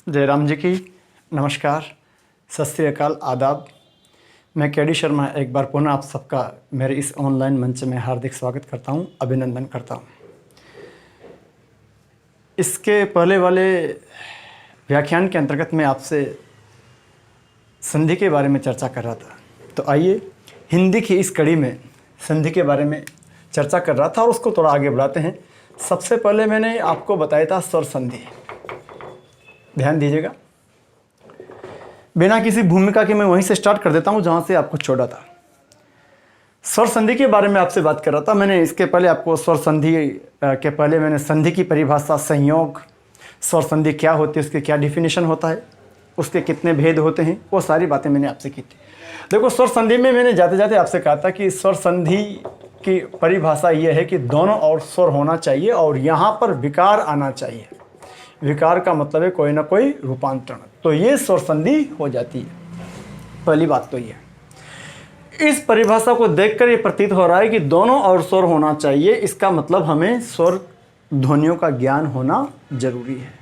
जयराम जी की नमस्कार, सत श्री अकाल, आदाब। मैं के.डी. शर्मा एक बार पुनः आप सबका मेरे इस ऑनलाइन मंच में हार्दिक स्वागत करता हूं, अभिनंदन करता हूं। इसके पहले वाले व्याख्यान के अंतर्गत मैं आपसे संधि के बारे में चर्चा कर रहा था। तो आइए हिंदी की इस कड़ी में संधि के बारे में चर्चा कर रहा था और उसको थोड़ा आगे बढ़ाते हैं। सबसे पहले मैंने आपको बताया था स्वर संधि। ध्यान दीजिएगा, बिना किसी भूमिका के मैं वहीं से स्टार्ट कर देता हूं जहां से आपको छोड़ा था। स्वर संधि के बारे में आपसे बात कर रहा था। मैंने इसके पहले आपको स्वर संधि के पहले मैंने संधि की परिभाषा, संयोग, स्वर संधि क्या होती है, उसके क्या डिफिनेशन होता है, उसके कितने भेद होते हैं, वो सारी बातें मैंने आपसे की थी। देखो, स्वर संधि में मैंने जाते जाते आपसे कहा था कि स्वर संधि की परिभाषा ये है कि दोनों ओर स्वर होना चाहिए और यहाँ पर विकार आना चाहिए। विकार का मतलब है कोई ना कोई रूपांतरण, तो ये स्वर संधि हो जाती है। पहली बात तो ये, इस परिभाषा को देखकर ये प्रतीत हो रहा है कि दोनों ओर स्वर होना चाहिए। इसका मतलब हमें स्वर ध्वनियों का ज्ञान होना जरूरी है।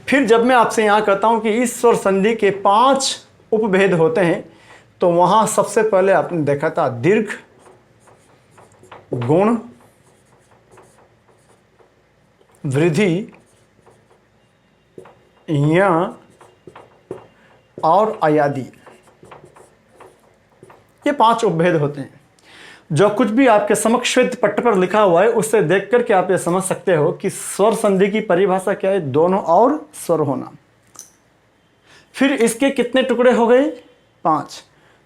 फिर जब मैं आपसे यहाँ कहता हूँ कि इस स्वर संधि के 5 उपभेद होते हैं, तो वहाँ सबसे पहले आपने देखा था दीर्घ, गुण, वृद्धि, या और अयादि। ये 5 उपभेद होते हैं। जो कुछ भी आपके समक्ष श्वेत पट्ट पर लिखा हुआ है उससे देख करके आप ये समझ सकते हो कि स्वर संधि की परिभाषा क्या है, दोनों और स्वर होना। फिर इसके कितने टुकड़े हो गए, 5।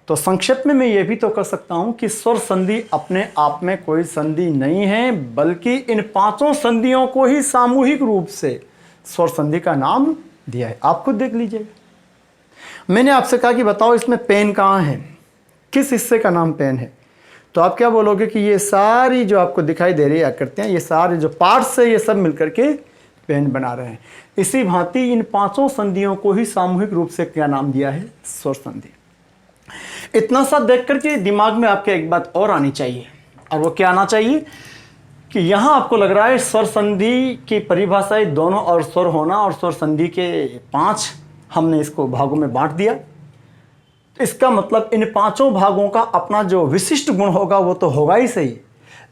तो संक्षेप में मैं ये भी तो कह सकता हूं कि स्वर संधि अपने आप में कोई संधि नहीं है, बल्कि इन 5 संधियों को ही सामूहिक रूप से स्वर संधि का नाम दिया है। आप खुद देख लीजिएगा। मैंने आपसे कहा कि बताओ इसमें पेन कहाँ है, किस हिस्से का नाम पेन है, तो आप क्या बोलोगे कि ये सारी जो आपको दिखाई दे रही है आकृतियां, ये सारे जो पार्ट्स है, ये सब मिलकर के पेन बना रहे हैं। इसी भांति इन 5 संधियों को ही सामूहिक रूप से क्या नाम दिया है, स्वर संधि। इतना सा देख करके दिमाग में आपके एक बात और आनी चाहिए, और वो क्या आना चाहिए कि यहां आपको लग रहा है स्वर संधि की परिभाषा है दोनों और स्वर होना, और स्वर संधि के 5 हमने इसको भागों में बांट दिया। इसका मतलब इन 5 भागों का अपना जो विशिष्ट गुण होगा वो तो होगा ही सही,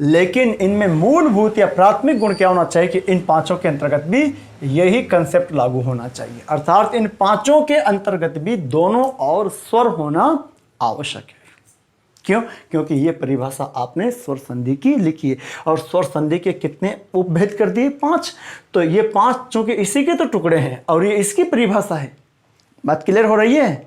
लेकिन इनमें मूलभूत या प्राथमिक गुण क्या होना चाहिए कि इन 5 के अंतर्गत भी यही कंसेप्ट लागू होना चाहिए। अर्थात इन 5 के अंतर्गत भी दोनों और स्वर होना आवश्यक है। क्यों? क्योंकि ये परिभाषा आपने स्वर संधि की लिखी है, और स्वर संधि के कितने उपभेद कर दिए, 5। तो ये 5 चूंकि इसी के तो टुकड़े हैं और ये इसकी परिभाषा है। बात क्लियर हो रही है?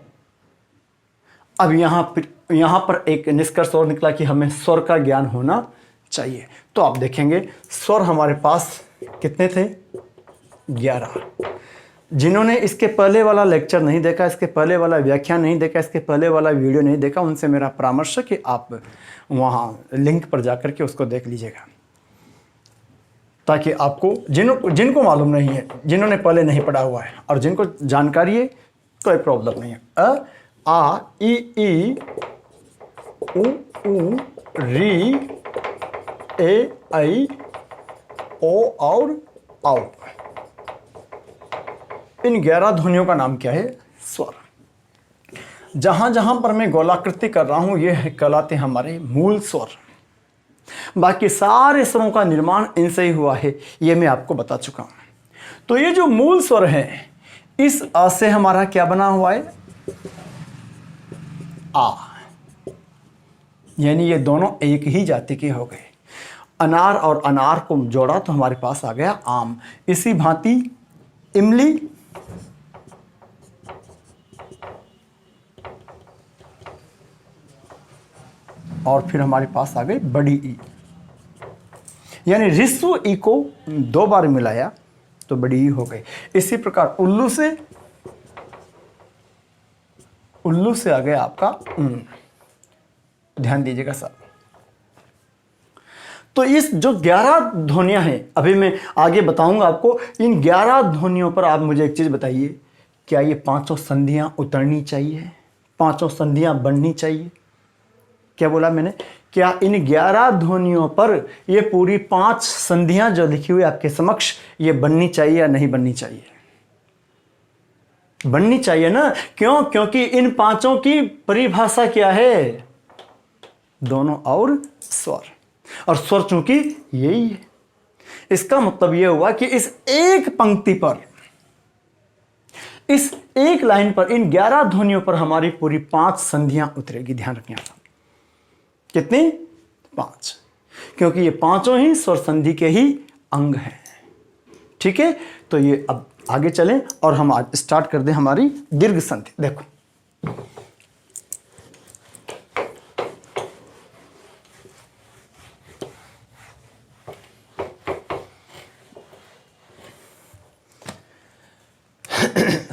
अब यहां पर एक निष्कर्ष और निकला कि हमें स्वर का ज्ञान होना चाहिए। तो आप देखेंगे स्वर हमारे पास कितने थे, 11। जिन्होंने इसके पहले वाला लेक्चर नहीं देखा, इसके पहले वाला व्याख्यान नहीं देखा, इसके पहले वाला वीडियो नहीं देखा, उनसे मेरा परामर्श है कि आप वहाँ लिंक पर जाकर के उसको देख लीजिएगा, ताकि आपको जिनको मालूम नहीं है, जिन्होंने पहले नहीं पढ़ा हुआ है, और जिनको जानकारी है कोई प्रॉब्लम नहीं है। अ, आ, ई, उ, री, ए, ऐ, ओ और औ। इन 11 ध्वनियों का नाम क्या है, स्वर। जहां जहां पर मैं गोलाकृति कर रहा हूं ये कहलाते हमारे मूल स्वर। बाकी सारे स्वरों का निर्माण इनसे ही हुआ है, ये मैं आपको बता चुका हूं। तो ये जो मूल स्वर है, इस आ से हमारा क्या बना हुआ है, आ, यानी ये दोनों एक ही जाति के हो गए। अनार और अनार को जोड़ा तो हमारे पास आ गया आम। इसी भांति इमली, और फिर हमारे पास आ गई बड़ी ई, यानी ऋस्व ई को 2 बार मिलाया तो बड़ी ई हो गई। इसी प्रकार उल्लू से आ गया आपका ध्यान दीजिएगा साहब। तो इस जो 11 ध्वनियां हैं, अभी मैं आगे बताऊंगा आपको, इन 11 ध्वनियों पर आप मुझे एक चीज बताइए, क्या ये 5 संधियां उतरनी चाहिए, 5 संधियां बननी चाहिए? क्या बोला मैंने? क्या इन 11 ध्वनियों पर ये पूरी 5 संधियां जो लिखी हुई आपके समक्ष ये बननी चाहिए या नहीं बननी चाहिए? बननी चाहिए ना। क्यों? क्योंकि इन पांचों की परिभाषा क्या है? दोनों और स्वर। और स्वर चूंकि यही है, इसका मतलब यह हुआ कि इस एक पंक्ति पर, इस एक लाइन पर, इन 11 ध्वनियों पर हमारी पूरी 5 संधियां उतरेगी। ध्यान रखना। कितनी? 5। क्योंकि ये पांचों ही स्वर संधि के ही अंग हैं। ठीक है, तो ये अब आगे चलें और हम आज स्टार्ट कर दें हमारी दीर्घ संधि। देखो,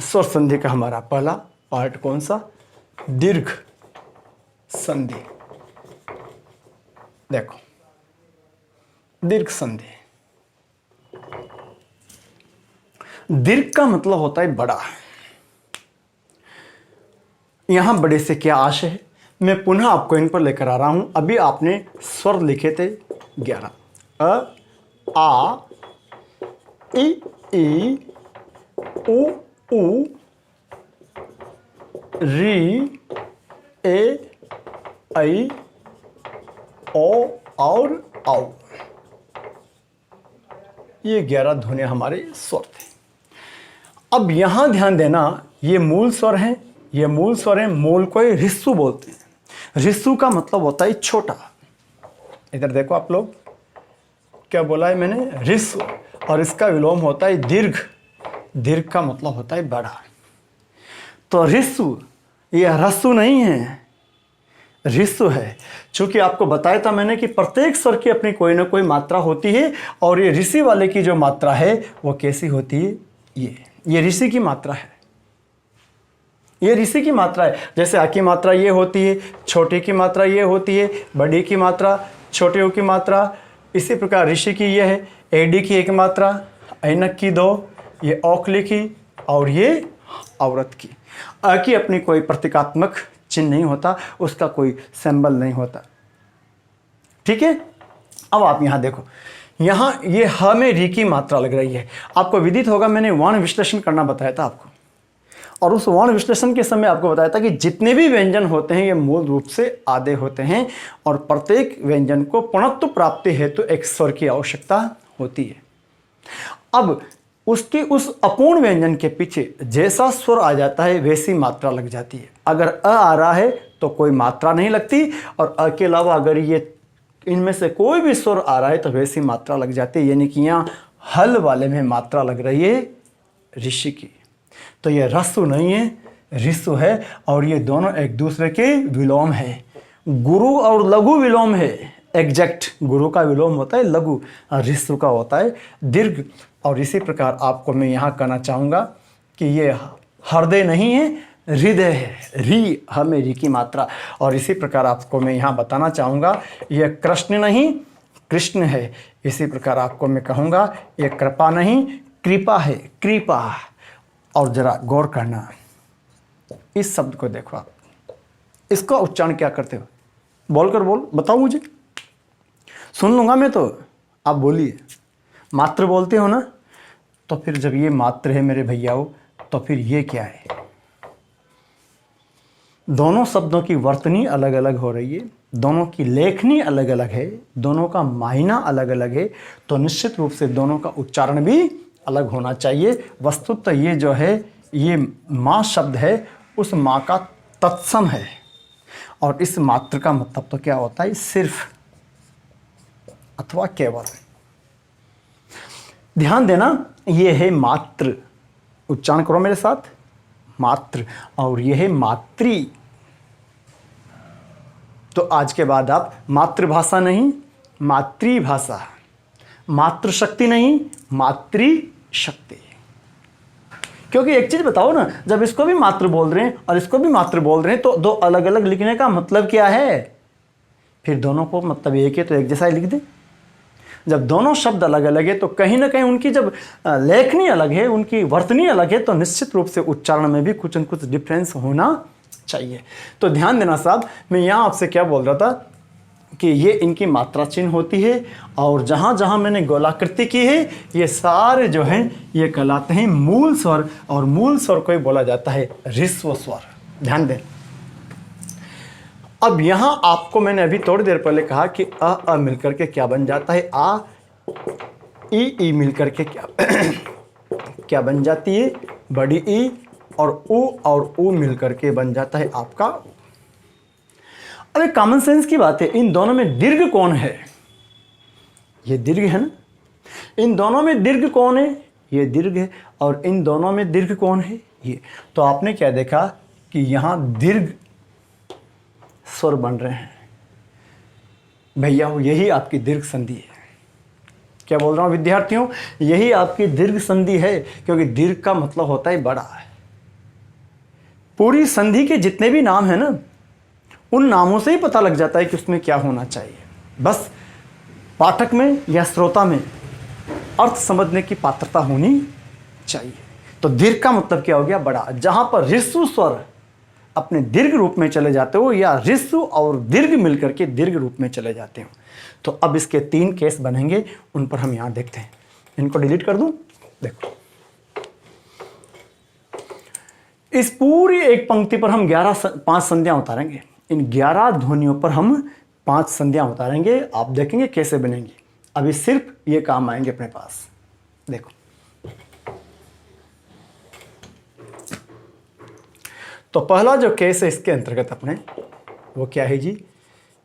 स्वर संधि का हमारा पहला पार्ट कौन सा? दीर्घ संधि। देखो, दीर्घ संधि, दीर्घ का मतलब होता है बड़ा। यहां बड़े से क्या आशय है? मैं पुनः आपको इन पर लेकर आ रहा हूं। अभी आपने स्वर लिखे थे 11, अ, आ, ई, उ, री, ए, ऐ, ओ और औ। ये 11 ध्वनियां हमारे स्वर थे। अब यहां ध्यान देना, ये मूल स्वर हैं, ये मूल स्वर हैं। मूल को ही ऋस्सु बोलते हैं। ऋस्सु का मतलब होता है छोटा। इधर देखो आप लोग, क्या बोला है मैंने? ऋस्सु। और इसका विलोम होता है दीर्घ। दीर्घ का मतलब होता है बड़ा। तो ऋस्सु, ये ह्रस्व नहीं है, ऋस्सु है। चूंकि आपको बताया था मैंने कि प्रत्येक स्वर की अपनी कोई ना कोई मात्रा होती है, और ये ऋषि वाले की जो मात्रा है वो कैसी होती है? ये ऋषि की मात्रा है। ये ऋषि की मात्रा है। जैसे आ की मात्रा ये होती है, छोटी की मात्रा ये होती है, बड़ी की मात्रा, छोटे ओ की मात्रा। इसी प्रकार ऋषि की ये है, एडी की एक मात्रा, ऐनक की 2, ये औखली की, और ये औरत की। अ की अपनी कोई प्रतीकात्मक चिन्ह नहीं होता, उसका कोई सिंबल नहीं होता। ठीक है, अब आप यहां देखो, यहां ये ह में री की मात्रा लग रही है। आपको विदित होगा, मैंने वर्ण विश्लेषण करना बताया था आपको, और उस वर्ण विश्लेषण के समय आपको बताया था कि जितने भी व्यंजन होते हैं ये मूल रूप से आधे होते हैं, और प्रत्येक व्यंजन को पूर्णत्व प्राप्ति हेतु एक स्वर की आवश्यकता होती है। अब उसकी उस अपूर्ण व्यंजन के पीछे जैसा स्वर आ जाता है वैसी मात्रा लग जाती है। अगर अ आ रहा है तो कोई मात्रा नहीं लगती, और अ के अलावा अगर ये इनमें से कोई भी स्वर आ रहा है तो वैसी मात्रा लग जाती है। यानी कि यहाँ हल वाले में मात्रा लग रही है ऋषि की। तो ये ह्रस्व नहीं है, ऋस्व है, और ये दोनों एक दूसरे के विलोम है। गुरु और लघु विलोम है। एग्जैक्ट गुरु का विलोम होता है लघु, और ऋस्व का होता है दीर्घ। और इसी प्रकार आपको मैं यहाँ कहना चाहूँगा कि ये हृदय नहीं है, हृदय है। री, ह में री की मात्रा। और इसी प्रकार आपको मैं यहाँ बताना चाहूँगा, यह कृष्ण नहीं, कृष्ण है। इसी प्रकार आपको मैं कहूँगा, यह कृपा नहीं, कृपा है, कृपा। और जरा गौर करना, इस शब्द को देखो आप, इसका उच्चारण क्या करते हो? बोलकर बोल, बताओ मुझे, सुन लूँगा मैं तो, आप बोलिए। मात्र बोलते हो ना? तो फिर जब ये मात्र है मेरे भैयाओं, तो फिर ये क्या है? दोनों शब्दों की वर्तनी अलग अलग हो रही है, दोनों की लेखनी अलग अलग है, दोनों का मायना अलग अलग है, तो निश्चित रूप से दोनों का उच्चारण भी अलग होना चाहिए। वस्तुतः ये जो है, ये माँ शब्द है, उस माँ का तत्सम है। और इस मात्र का मतलब तो क्या होता है? सिर्फ अथवा केवल। ध्यान देना, ये है मात्र। उच्चारण करो मेरे साथ, मात्र। और ये है मातृ। तो आज के बाद आप मातृभाषा नहीं, मातृभाषा। मातृशक्ति नहीं, मातृशक्ति। क्योंकि एक चीज बताओ ना, जब इसको भी मात्र बोल रहे हैं और इसको भी मात्र बोल रहे हैं, तो दो अलग अलग लिखने का मतलब क्या है? फिर दोनों को मतलब एक है तो एक जैसा ही लिख दे। जब दोनों शब्द अलग अलग है तो कहीं ना कहीं उनकी जब लेखनी अलग है, उनकी वर्तनी अलग है, तो निश्चित रूप से उच्चारण में भी कुछ न कुछ डिफरेंस होना चाहिए। तो ध्यान देना साहब, मैं यहाँ आपसे क्या बोल रहा था कि ये इनकी मात्रा चिन्ह होती है, और जहाँ जहाँ मैंने गोलाकृति की है ये सारे जो हैं ये कहलाते हैं मूल स्वर, और मूल स्वर को ही बोला जाता है ह्रस्व स्वर। ध्यान दें। अब यहाँ आपको मैंने अभी थोड़ी देर पहले कहा कि अ मिलकर के क्या बन जाता है, आ ई मिलकर के क्या क्या बन जाती है, बड़ी ई, और ऊ मिलकर के बन जाता है आपका। अब एक कॉमन सेंस की बात है, इन दोनों में दीर्घ कौन है? ये दीर्घ है ना। इन दोनों में दीर्घ कौन है? ये दीर्घ है। और इन दोनों में दीर्घ कौन है? ये। तो आपने क्या देखा कि यहां दीर्घ स्वर बन रहे हैं भैया, यही आपकी दीर्घ संधि है। क्या बोल रहा हूं विद्यार्थियों? यही आपकी दीर्घ संधि है, क्योंकि दीर्घ का मतलब होता है बड़ा है। पूरी संधि के जितने भी नाम है ना, उन नामों से ही पता लग जाता है कि उसमें क्या होना चाहिए। बस पाठक में या श्रोता में अर्थ समझने की पात्रता होनी चाहिए। तो दीर्घ का मतलब क्या हो गया? बड़ा। जहां पर ह्रस्व स्वर अपने दीर्घ रूप में चले जाते हो, या ह्रस्व और दीर्घ मिलकर के दीर्घ रूप में चले जाते हो। तो अब इसके 3 केस बनेंगे, उन पर हम यहां देखते हैं। इनको डिलीट कर दूं। देखो, इस पूरी एक पंक्ति पर हम 5 संध्या उतारेंगे। इन 11 ध्वनियों पर हम 5 संध्या उतारेंगे। आप देखेंगे कैसे बनेंगी। अभी सिर्फ ये काम आएंगे अपने पास। देखो, तो पहला जो केस है इसके अंतर्गत अपने, वो क्या है जी,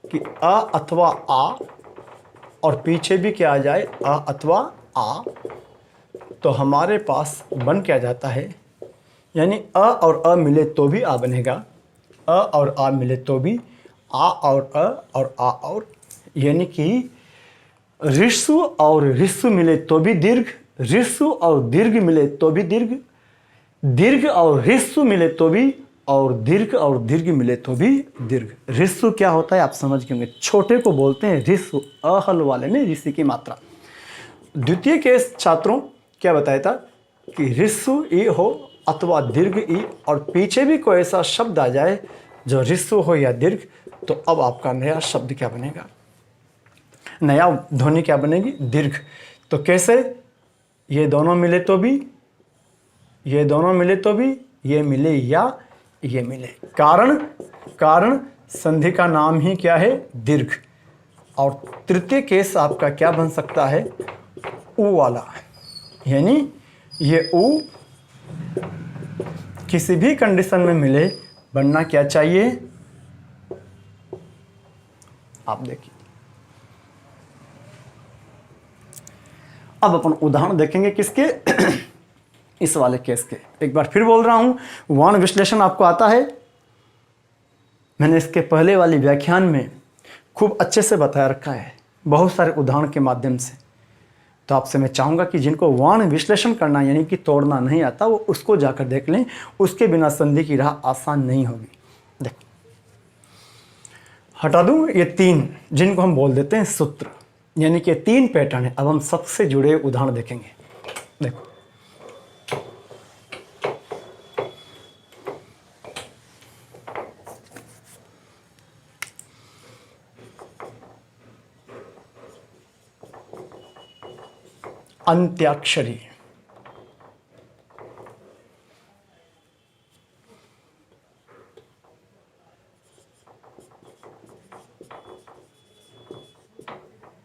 कि अ अथवा आ, और पीछे भी क्या आ जाए, अ अथवा आ। तो हमारे पास बन क्या जाता है, यानी अ और अ मिले तो भी आ बनेगा, अ और आ मिले तो भी आ, और अ और आ, और यानी कि ह्रस्व और ह्रस्व मिले तो भी दीर्घ, ह्रस्व और दीर्घ मिले तो भी दीर्घ, दीर्घ और ह्रस्व मिले तो भी, और दीर्घ और दीर्घ मिले तो भी दीर्घ। ह्रस्व क्या होता है आप समझ गए होंगे, छोटे को बोलते हैं ह्रस्व, अहल वाले में ऋषि की मात्रा। द्वितीय केस छात्रों क्या बताया था कि ह्रस्व ई हो अथवा दीर्घ ई, और पीछे भी कोई ऐसा शब्द आ जाए जो ह्रस्व हो या दीर्घ, तो अब आपका नया शब्द क्या बनेगा, नया ध्वनि क्या बनेगी, दीर्घ। तो कैसे? ये दोनों मिले तो भी, ये दोनों मिले तो भी, ये मिले या ये मिले। कारण संधि का नाम ही क्या है, दीर्घ। और तृतीय केस आपका क्या बन सकता है, ऊ वाला, यानी ये ऊ किसी भी कंडीशन में मिले, बनना क्या चाहिए, आप देखिए। अब अपन उदाहरण देखेंगे किसके इस वाले केस के। एक बार फिर बोल रहा हूं, वर्ण विश्लेषण आपको आता है। मैंने इसके पहले वाली व्याख्यान में खूब अच्छे से बताया रखा है, बहुत सारे उदाहरण के माध्यम से। तो आपसे मैं चाहूंगा कि जिनको वर्ण विश्लेषण करना यानी कि तोड़ना नहीं आता, वो उसको जाकर देख लें। उसके बिना संधि की राह आसान नहीं होगी। देखो, हटा दूं ये 3 जिनको हम बोल देते हैं सूत्र, यानी कि 3 पैटर्न है। अब हम सबसे जुड़े उदाहरण देखेंगे। देखो, अंत्याक्षरी,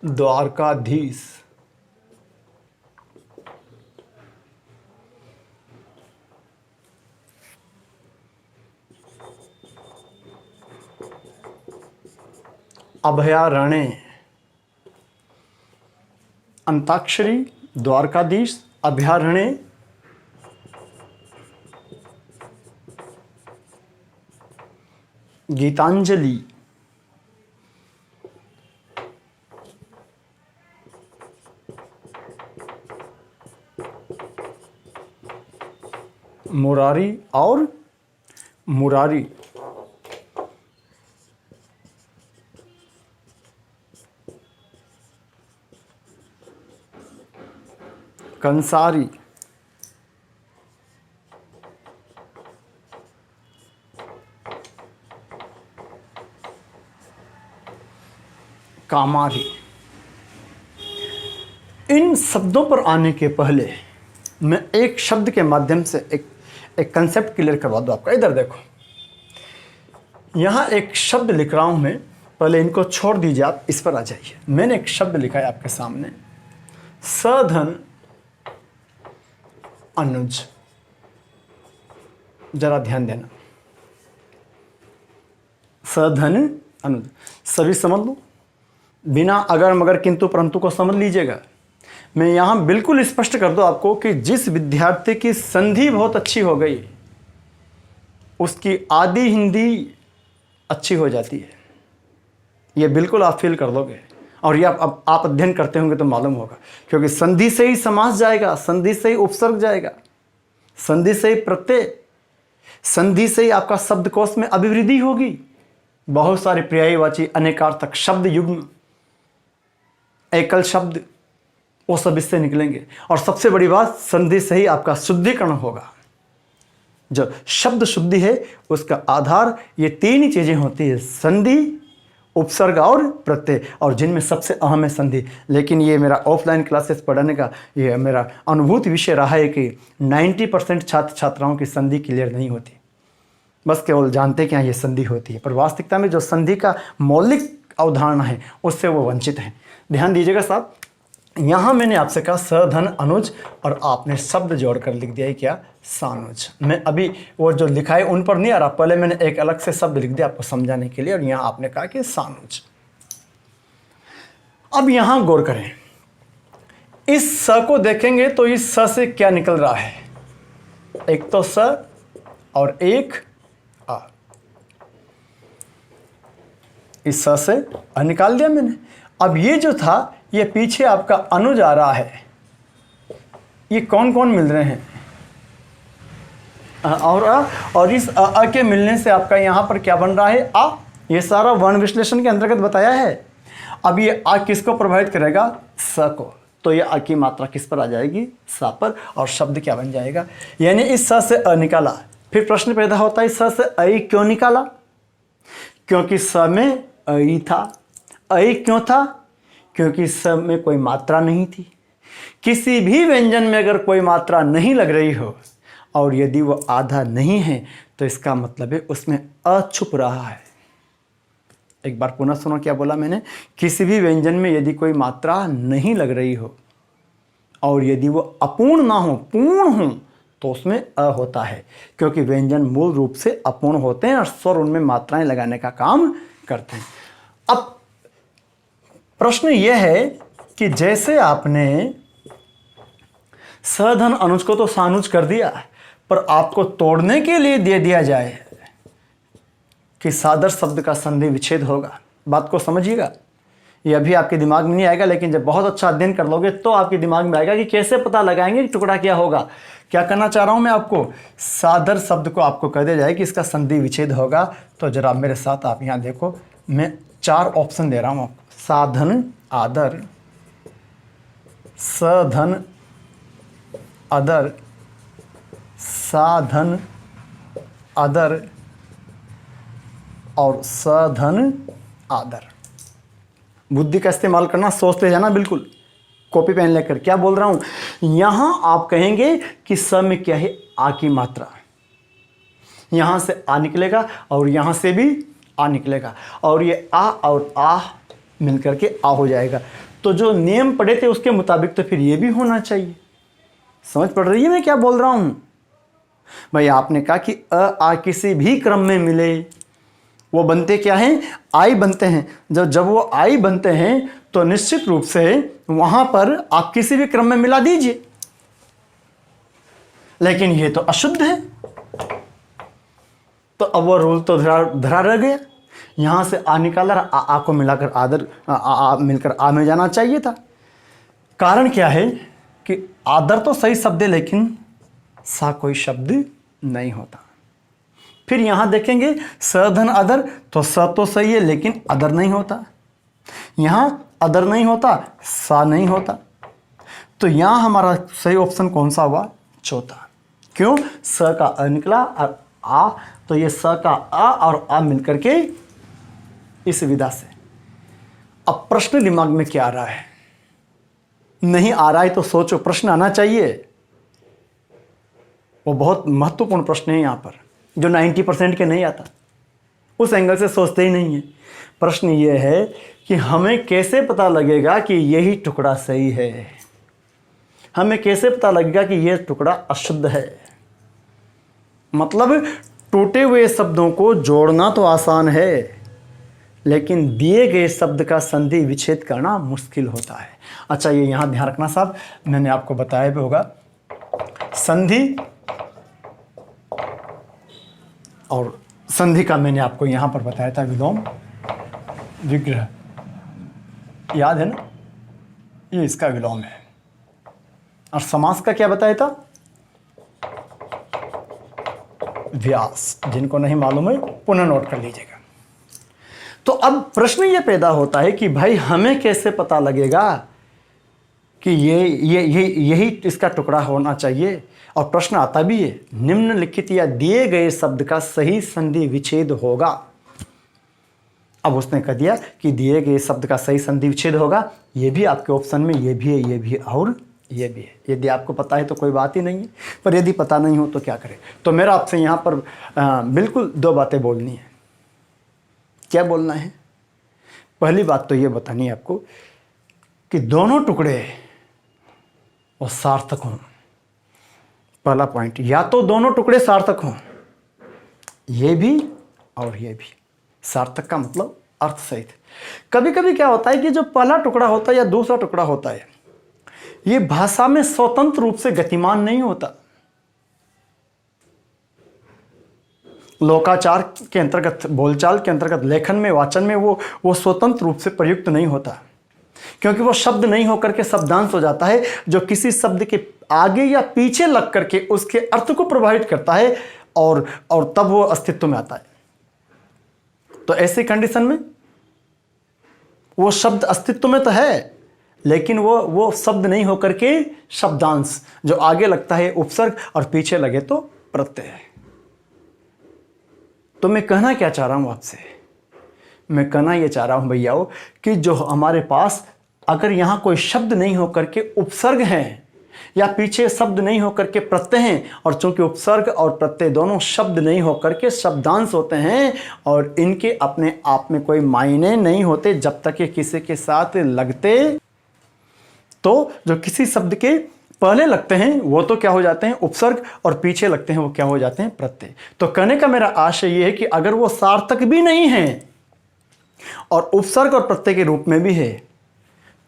द्वारकाधीश, अभयारण्य। अंताक्षरी, द्वारकाधीश, अभयारण्य, गीतांजलि, मुरारी और मुरारी, कंसारी, कामाधि। इन शब्दों पर आने के पहले मैं एक शब्द के माध्यम से एक कंसेप्ट क्लियर करवा दूं आपका। इधर देखो, यहाँ एक शब्द लिख रहा हूँ मैं, पहले इनको छोड़ दीजिए, आप इस पर आ जाइए। मैंने एक शब्द लिखा है आपके सामने, सधन अनुज। जरा ध्यान देना, सधन अनुज। सभी समझ लो, बिना अगर मगर किंतु परंतु को समझ लीजिएगा। मैं यहाँ बिल्कुल स्पष्ट कर दूं आपको कि जिस विद्यार्थी की संधि बहुत अच्छी हो गई उसकी आदि हिंदी अच्छी हो जाती है। ये बिल्कुल आप फील कर लोगे, और ये आप अध्ययन करते होंगे तो मालूम होगा, क्योंकि संधि से ही समास जाएगा, संधि से ही उपसर्ग जाएगा, संधि से ही प्रत्यय, संधि से ही आपका शब्दकोश में अभिवृद्धि होगी। बहुत सारे पर्यायवाची, अनेकार्थक, शब्द युग्म, एकल शब्द, वो सब इससे निकलेंगे। और सबसे बड़ी बात, संधि से ही आपका शुद्धिकरण होगा। जो शब्द शुद्धि है उसका आधार ये तीन ही चीजें होती है, संधि, उपसर्ग और प्रत्यय, और जिनमें सबसे अहम है संधि। लेकिन ये मेरा ऑफलाइन क्लासेस पढ़ाने का ये मेरा अनुभूति विषय रहा है कि 90% छात्र छात्राओं की संधि क्लियर नहीं होती, बस केवल जानते कि हाँ ये संधि होती है, पर वास्तविकता में जो संधि का मौलिक अवधारणा है उससे वो वंचित है। ध्यान दीजिएगा साहब, यहाँ मैंने आपसे कहा सधन अनुज, और आपने शब्द जोड़कर लिख दिया है क्या, सानुज। मैं अभी वो जो लिखा है उन पर नहीं आ रहा, पहले मैंने एक अलग से शब्द लिख दिया आपको समझाने के लिए, और यहाँ आपने कहा कि सानुज। अब यहाँ गौर करें, इस स को देखेंगे तो इस स से क्या निकल रहा है, एक तो स और एक आ। इस स से अ निकाल दिया मैंने। अब ये जो था, ये पीछे आपका अनुज आ रहा है, ये कौन कौन मिल रहे हैं, और अ, और इस अ के मिलने से आपका यहाँ पर क्या बन रहा है, आ। ये सारा वर्ण विश्लेषण के अंतर्गत बताया है। अब ये आ किसको प्रभावित करेगा, स को, तो ये आ की मात्रा किस पर आ जाएगी, सा पर, और शब्द क्या बन जाएगा, यानी इस स से अ निकाला। फिर प्रश्न पैदा होता है, इस स से अ क्यों निकाला, क्योंकि स में अ था। अ क्यों था, क्योंकि स में कोई मात्रा नहीं थी। किसी भी व्यंजन में अगर कोई मात्रा नहीं लग रही हो और यदि वो आधा नहीं है तो इसका मतलब है उसमें अ छुप रहा है। एक बार पुनः सुनो क्या बोला मैंने, किसी भी व्यंजन में यदि कोई मात्रा नहीं लग रही हो और यदि वो अपूर्ण ना हो, पूर्ण हो, तो उसमें अ होता है, क्योंकि व्यंजन मूल रूप से अपूर्ण होते हैं और स्वर उनमें मात्राएं लगाने का काम करते हैं। अब प्रश्न यह है कि जैसे आपने सधन अनुज को तो सानुज कर दिया, पर आपको तोड़ने के लिए दे दिया जाए कि सादर शब्द का संधि विच्छेद होगा। बात को समझिएगा, ये अभी आपके दिमाग में नहीं आएगा, लेकिन जब बहुत अच्छा अध्ययन कर लोगे तो आपके दिमाग में आएगा कि कैसे पता लगाएंगे कि टुकड़ा क्या होगा। क्या करना चाह रहा हूं मैं आपको, सादर शब्द को आपको कह दिया जाए कि इसका संधि विच्छेद होगा। तो जरा मेरे साथ आप यहां देखो, मैं 4 ऑप्शन दे रहा हूं आपको, साधन आदर, सधन अदर, साधन अदर और सधन आदर। बुद्धि का इस्तेमाल करना, सोचते जाना, बिल्कुल कॉपी पेन लेकर। क्या बोल रहा हूं, यहां आप कहेंगे कि स में क्या है, आ की मात्रा, यहां से आ निकलेगा और यहां से भी आ निकलेगा, और ये आ और आ मिलकर के आ हो जाएगा। तो जो नियम पढ़े थे उसके मुताबिक तो फिर ये भी होना चाहिए। समझ पड़ रही है मैं क्या बोल रहा हूं भाई? आपने कहा कि अ आ किसी भी क्रम में मिले, वो बनते क्या हैं, आई बनते हैं। जब वो आई बनते हैं तो निश्चित रूप से वहां पर आप किसी भी क्रम में मिला दीजिए, लेकिन ये तो अशुद्ध है, तो अब वो रूल तो धरा रह गया। यहां से आ निकाला, आ को मिलाकर आदर, आ मिलकर आ में जाना चाहिए था। कारण क्या है कि आदर तो सही शब्द है, लेकिन सा कोई शब्द नहीं होता। फिर यहां देखेंगे सधन अदर, तो स तो सही है लेकिन अदर नहीं होता। यहां अदर नहीं होता, सा नहीं होता। तो यहां हमारा सही ऑप्शन कौन सा हुआ, चौथा। क्यों, स का अ निकला और आ, तो ये स का अ और आ मिलकर के इस विधा से। अब प्रश्न दिमाग में क्या आ रहा है? नहीं आ रहा है तो सोचो, प्रश्न आना चाहिए। वो बहुत महत्वपूर्ण प्रश्न है यहाँ पर, जो 90% के नहीं आता, उस एंगल से सोचते ही नहीं है। प्रश्न ये है कि हमें कैसे पता लगेगा कि यही टुकड़ा सही है? हमें कैसे पता लगेगा कि यह टुकड़ा अशुद्ध है? मतलब टूटे हुए शब्दों को जोड़ना तो आसान है, लेकिन दिए गए शब्द का संधि विच्छेद करना मुश्किल होता है। अच्छा, ये यहाँ ध्यान रखना साहब, मैंने आपको बताया भी होगा, संधि और संधि का मैंने आपको यहाँ पर बताया था विलोम विग्रह, याद है ना? ये इसका विलोम है। और समास का क्या बताया था? व्यास। जिनको नहीं मालूम है पुनः नोट कर लीजिएगा। तो अब प्रश्न ये पैदा होता है कि भाई हमें कैसे पता लगेगा कि यही इसका टुकड़ा होना चाहिए? और प्रश्न आता भी है, निम्नलिखित या दिए गए शब्द का सही संधि विच्छेद होगा। अब उसने कह दिया कि दिए गए शब्द का सही संधि विच्छेद होगा। ये भी आपके ऑप्शन में ये भी है, ये भी है और ये भी है। यदि आपको पता है तो कोई बात ही नहीं है, पर यदि पता नहीं हो तो क्या करें? तो मेरा आपसे यहाँ पर बिल्कुल दो बातें बोलनी है। क्या बोलना है? पहली बात तो ये बतानी है आपको कि दोनों टुकड़े वो सार्थक हों। पहला पॉइंट, या तो दोनों टुकड़े सार्थक हों, ये भी और ये भी। सार्थक का मतलब अर्थ सहित। कभी कभी क्या होता है कि जो पहला टुकड़ा होता है या दूसरा टुकड़ा होता है, ये भाषा में स्वतंत्र रूप से गतिमान नहीं होता। लोकाचार के अंतर्गत, बोलचाल के अंतर्गत, लेखन में, वाचन में वो स्वतंत्र रूप से प्रयुक्त नहीं होता, क्योंकि वो शब्द नहीं होकर के शब्दांश हो जाता है, जो किसी शब्द के आगे या पीछे लग करके उसके अर्थ को प्रभावित करता है और तब वो अस्तित्व में आता है। तो ऐसी कंडीशन में वो शब्द अस्तित्व में तो है, लेकिन वो शब्द नहीं होकर के शब्दांश, जो आगे लगता है उपसर्ग और पीछे लगे तो प्रत्यय। तो मैं कहना क्या चाह रहा हूं आपसे? मैं कहना ये चाह रहा हूं भैयाओं कि जो हमारे पास अगर यहां कोई शब्द नहीं होकर के उपसर्ग हैं या पीछे शब्द नहीं होकर के प्रत्यय हैं, और चूंकि उपसर्ग और प्रत्यय दोनों शब्द नहीं होकर के शब्दांश होते हैं और इनके अपने आप में कोई मायने नहीं होते जब तक ये किसी के साथ लगते, तो जो किसी शब्द के पहले लगते हैं वो तो क्या हो जाते हैं उपसर्ग, और पीछे लगते हैं वो क्या हो जाते हैं प्रत्यय। तो कहने का मेरा आशय ये है कि अगर वो सार्थक भी नहीं है और उपसर्ग और प्रत्यय के रूप में भी है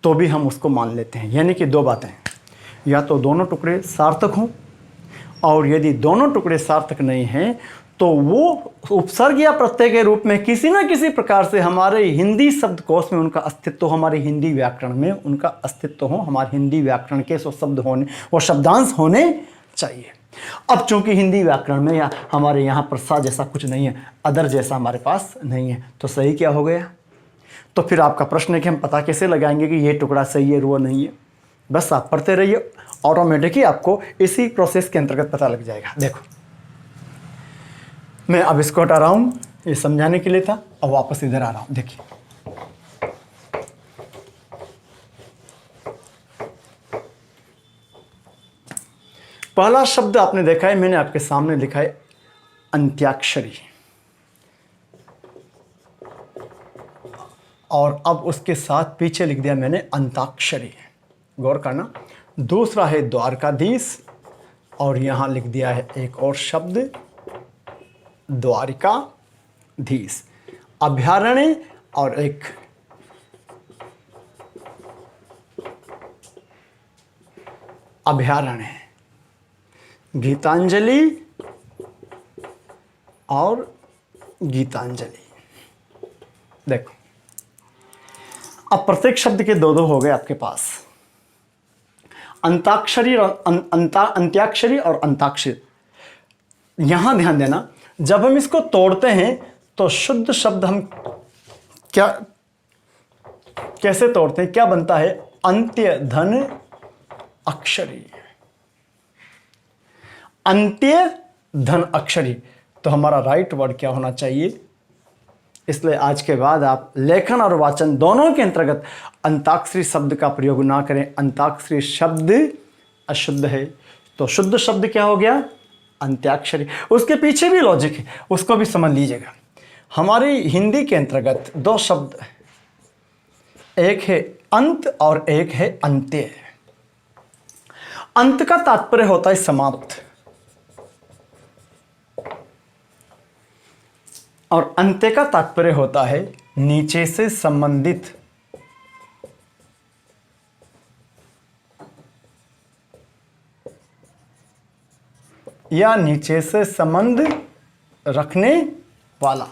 तो भी हम उसको मान लेते हैं। यानी कि दो बातें, या तो दोनों टुकड़े सार्थक हों, और यदि दोनों टुकड़े सार्थक नहीं हैं तो वो उपसर्ग या प्रत्यय के रूप में किसी ना किसी प्रकार से हमारे हिंदी शब्दकोश में उनका अस्तित्व, हमारे हिंदी व्याकरण में उनका अस्तित्व हो, हमारे हिंदी व्याकरण के सो शब्द होने, वो शब्दांश होने चाहिए। अब चूंकि हिंदी व्याकरण में या हमारे यहाँ पर सा जैसा कुछ नहीं है, अदर जैसा हमारे पास नहीं है, तो सही क्या हो गया? तो फिर आपका प्रश्न है कि हम पता कैसे लगाएंगे कि ये टुकड़ा सही है वो नहीं है? बस आप पढ़ते रहिए, ऑटोमेटिकली आपको इसी प्रोसेस के अंतर्गत पता लग जाएगा। देखो, मैं अब इसको हटा रहा हूं, ये समझाने के लिए था, और वापस इधर आ रहा हूं। देखिए, पहला शब्द आपने देखा है, मैंने आपके सामने लिखा है अंत्याक्षरी, और अब उसके साथ पीछे लिख दिया मैंने अंताक्षरी। गौर करना, दूसरा है द्वारकाधीश, और यहां लिख दिया है एक और शब्द द्वारिकाधीश। अभयारण्य और एक अभयारण्य, गीतांजलि और गीतांजलि। देखो, अब प्रत्येक शब्द के दो दो हो गए आपके पास, अंताक्षरी और अंत्याक्षरी और अंताक्षरी। यहां ध्यान देना, जब हम इसको तोड़ते हैं तो शुद्ध शब्द हम क्या कैसे तोड़ते हैं? क्या बनता है? अंत्य धन अक्षरी, अंत्य धन अक्षरी। तो हमारा राइट वर्ड क्या होना चाहिए? इसलिए आज के बाद आप लेखन और वाचन दोनों के अंतर्गत अंताक्षरी शब्द का प्रयोग ना करें। अंताक्षरी शब्द अशुद्ध है। तो शुद्ध शब्द क्या हो गया? अंत्याक्षरी। उसके पीछे भी लॉजिक है, उसको भी समझ लीजिएगा। हमारी हिंदी के अंतर्गत दो शब्द, एक है अंत और एक है अंत्य। अंत का तात्पर्य होता है समाप्त, और अंत्य का तात्पर्य होता है नीचे से संबंधित। या नीचे से संबंध रखने वाला।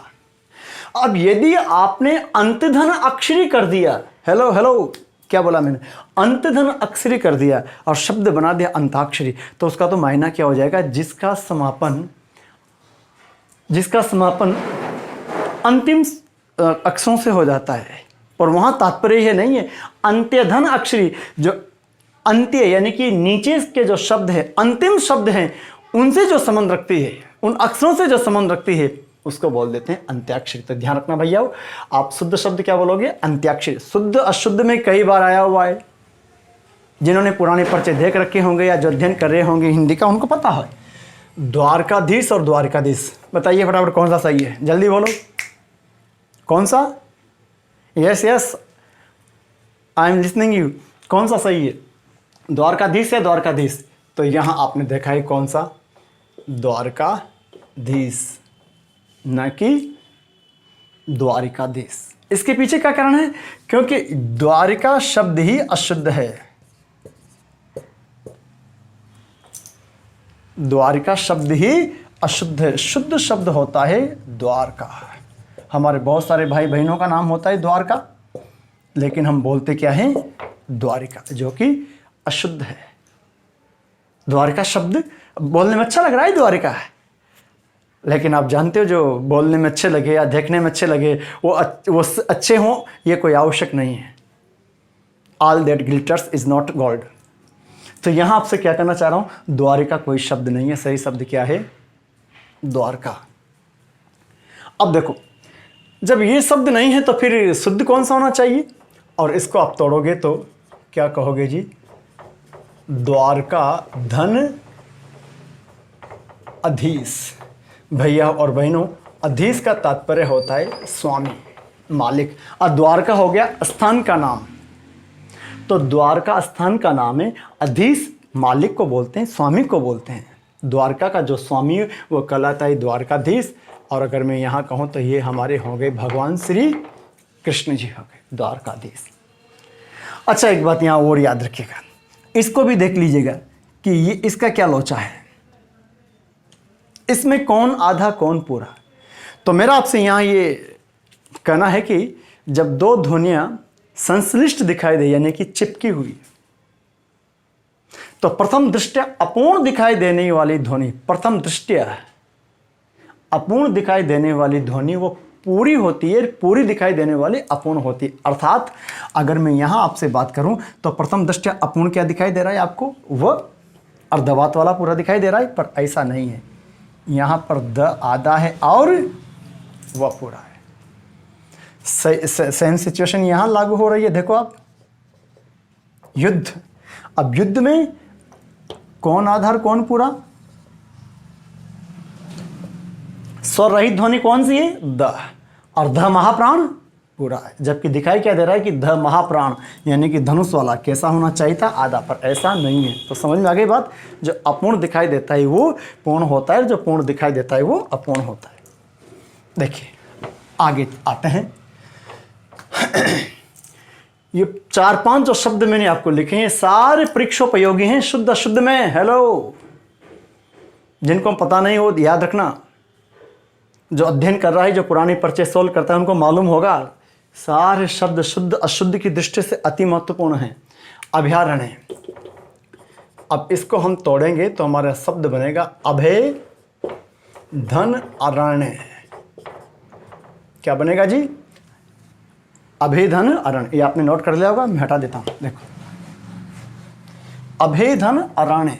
अब यदि आपने अंतधन अक्षरी कर दिया, हेलो हेलो क्या बोला मैंने, अंतधन अक्षरी कर दिया और शब्द बना दिया अंताक्षरी, तो उसका तो मायना क्या हो जाएगा? जिसका समापन अंतिम अक्षरों से हो जाता है। और वहां तात्पर्य यह नहीं है अंत्यधन अक्षरी, जो अंत्य यानी कि नीचे के जो शब्द है, अंतिम शब्द हैं, उनसे जो संबंध रखती है, उन अक्षरों से जो संबंध रखती है, उसको बोल देते हैं अंत्याक्षरी। तो ध्यान रखना भैया, आप शुद्ध शब्द क्या बोलोगे? अंत्याक्षरी। शुद्ध अशुद्ध में कई बार आया हुआ है। जिन्होंने पुराने पर्चे देख रखे होंगे या जो अध्ययन कर रहे होंगे हिंदी का, उनको पता है। द्वारकाधीश और द्वारिकाधीश, बताइए फटाफट कौन सा सही है? जल्दी बोलो, कौन सा? Yes yes, I am listening you. कौन सा सही है? द्वारकाधीश या द्वारकाधीश? तो यहां आपने देखा है कौन सा? द्वारकाधीश, न कि द्वारिकाधीश। इसके पीछे क्या कारण है? क्योंकि द्वारिका शब्द ही अशुद्ध है। द्वारिका शब्द ही अशुद्ध है। शुद्ध शब्द होता है द्वारका। हमारे बहुत सारे भाई बहनों का नाम होता है द्वारका, लेकिन हम बोलते क्या है? द्वारिका, जो कि अशुद्ध है। द्वारिका शब्द बोलने में अच्छा लग रहा है द्वारिका, लेकिन आप जानते हो जो बोलने में अच्छे लगे या देखने में अच्छे लगे वो अच्छे हों, ये कोई आवश्यक नहीं है। All that glitters is not gold. तो यहां आपसे क्या करना चाह रहा हूं? द्वारिका कोई शब्द नहीं है, सही शब्द क्या है? द्वारका। अब देखो, जब ये शब्द नहीं है तो फिर शुद्ध कौन सा होना चाहिए? और इसको आप तोड़ोगे तो क्या कहोगे जी? द्वारका धन अधीश। भैया और बहनों, अधीश का तात्पर्य होता है स्वामी, मालिक। और द्वारका हो गया स्थान का नाम। तो द्वारका स्थान का नाम है। अधीश मालिक को बोलते हैं, स्वामी को बोलते हैं। द्वारका का जो स्वामी वो कहलाता है द्वारकाधीश। और अगर मैं यहाँ कहूँ तो ये हमारे हो गए भगवान श्री कृष्ण जी हो गए द्वारकाधीश। अच्छा, एक बात यहाँ और याद रखिएगा, इसको भी देख लीजिएगा कि ये इसका क्या लोचा है, इसमें कौन आधा कौन पूरा। तो मेरा आपसे यहाँ ये कहना है कि जब दो ध्वनियाँ संश्लिष्ट दिखाई दे, यानी कि चिपकी हुई, तो प्रथम दृष्टया अपूर्ण दिखाई देने वाली ध्वनि, प्रथम दृष्टया अपूर्ण दिखाई देने वाली ध्वनि वो पूरी होती है, पूरी दिखाई देने वाली अपूर्ण होती है। अर्थात अगर मैं यहाँ आपसे बात करूँ तो प्रथम दृष्टया अपूर्ण क्या दिखाई दे रहा है आपको? वह अर्धवात वाला पूरा दिखाई दे रहा है, पर ऐसा नहीं है। यहाँ पर द आधा है और वह पूरा है। सेम सिचुएशन यहाँ लागू हो रही है। देखो आप, युद्ध। अब युद्ध में कौन आधार कौन पूरा? स्वर रहित ध्वनि कौन सी है? द। और ध महाप्राण पूरा है। जबकि दिखाई क्या दे रहा है कि ध महाप्राण, यानी कि धनुष वाला। कैसा होना चाहिए था? आधा, पर ऐसा नहीं है। तो समझ में आ गई बात? जो अपूर्ण दिखाई देता है वो पूर्ण होता है, जो पूर्ण दिखाई देता है वो अपूर्ण होता है। देखिए आगे आते हैं। ये 4-5 जो शब्द मैंने आपको लिखे हैं सारे परीक्षोपयोगी हैं शुद्ध अशुद्ध में। हेलो, जिनको पता नहीं हो याद रखना, जो अध्ययन कर रहा है, जो पुरानी पर्चे सोल्व करता है, उनको मालूम होगा सारे शब्द शुद्ध अशुद्ध की दृष्टि से अति महत्वपूर्ण हैं, अभयारण्य है। अब इसको हम तोड़ेंगे तो हमारा शब्द बनेगा अभय धन अरण्य। क्या बनेगा जी? अभय धन अरण्य। ये आपने नोट कर लिया होगा, मैं हटा देता हूं। देखो, अभय धन अरण्य।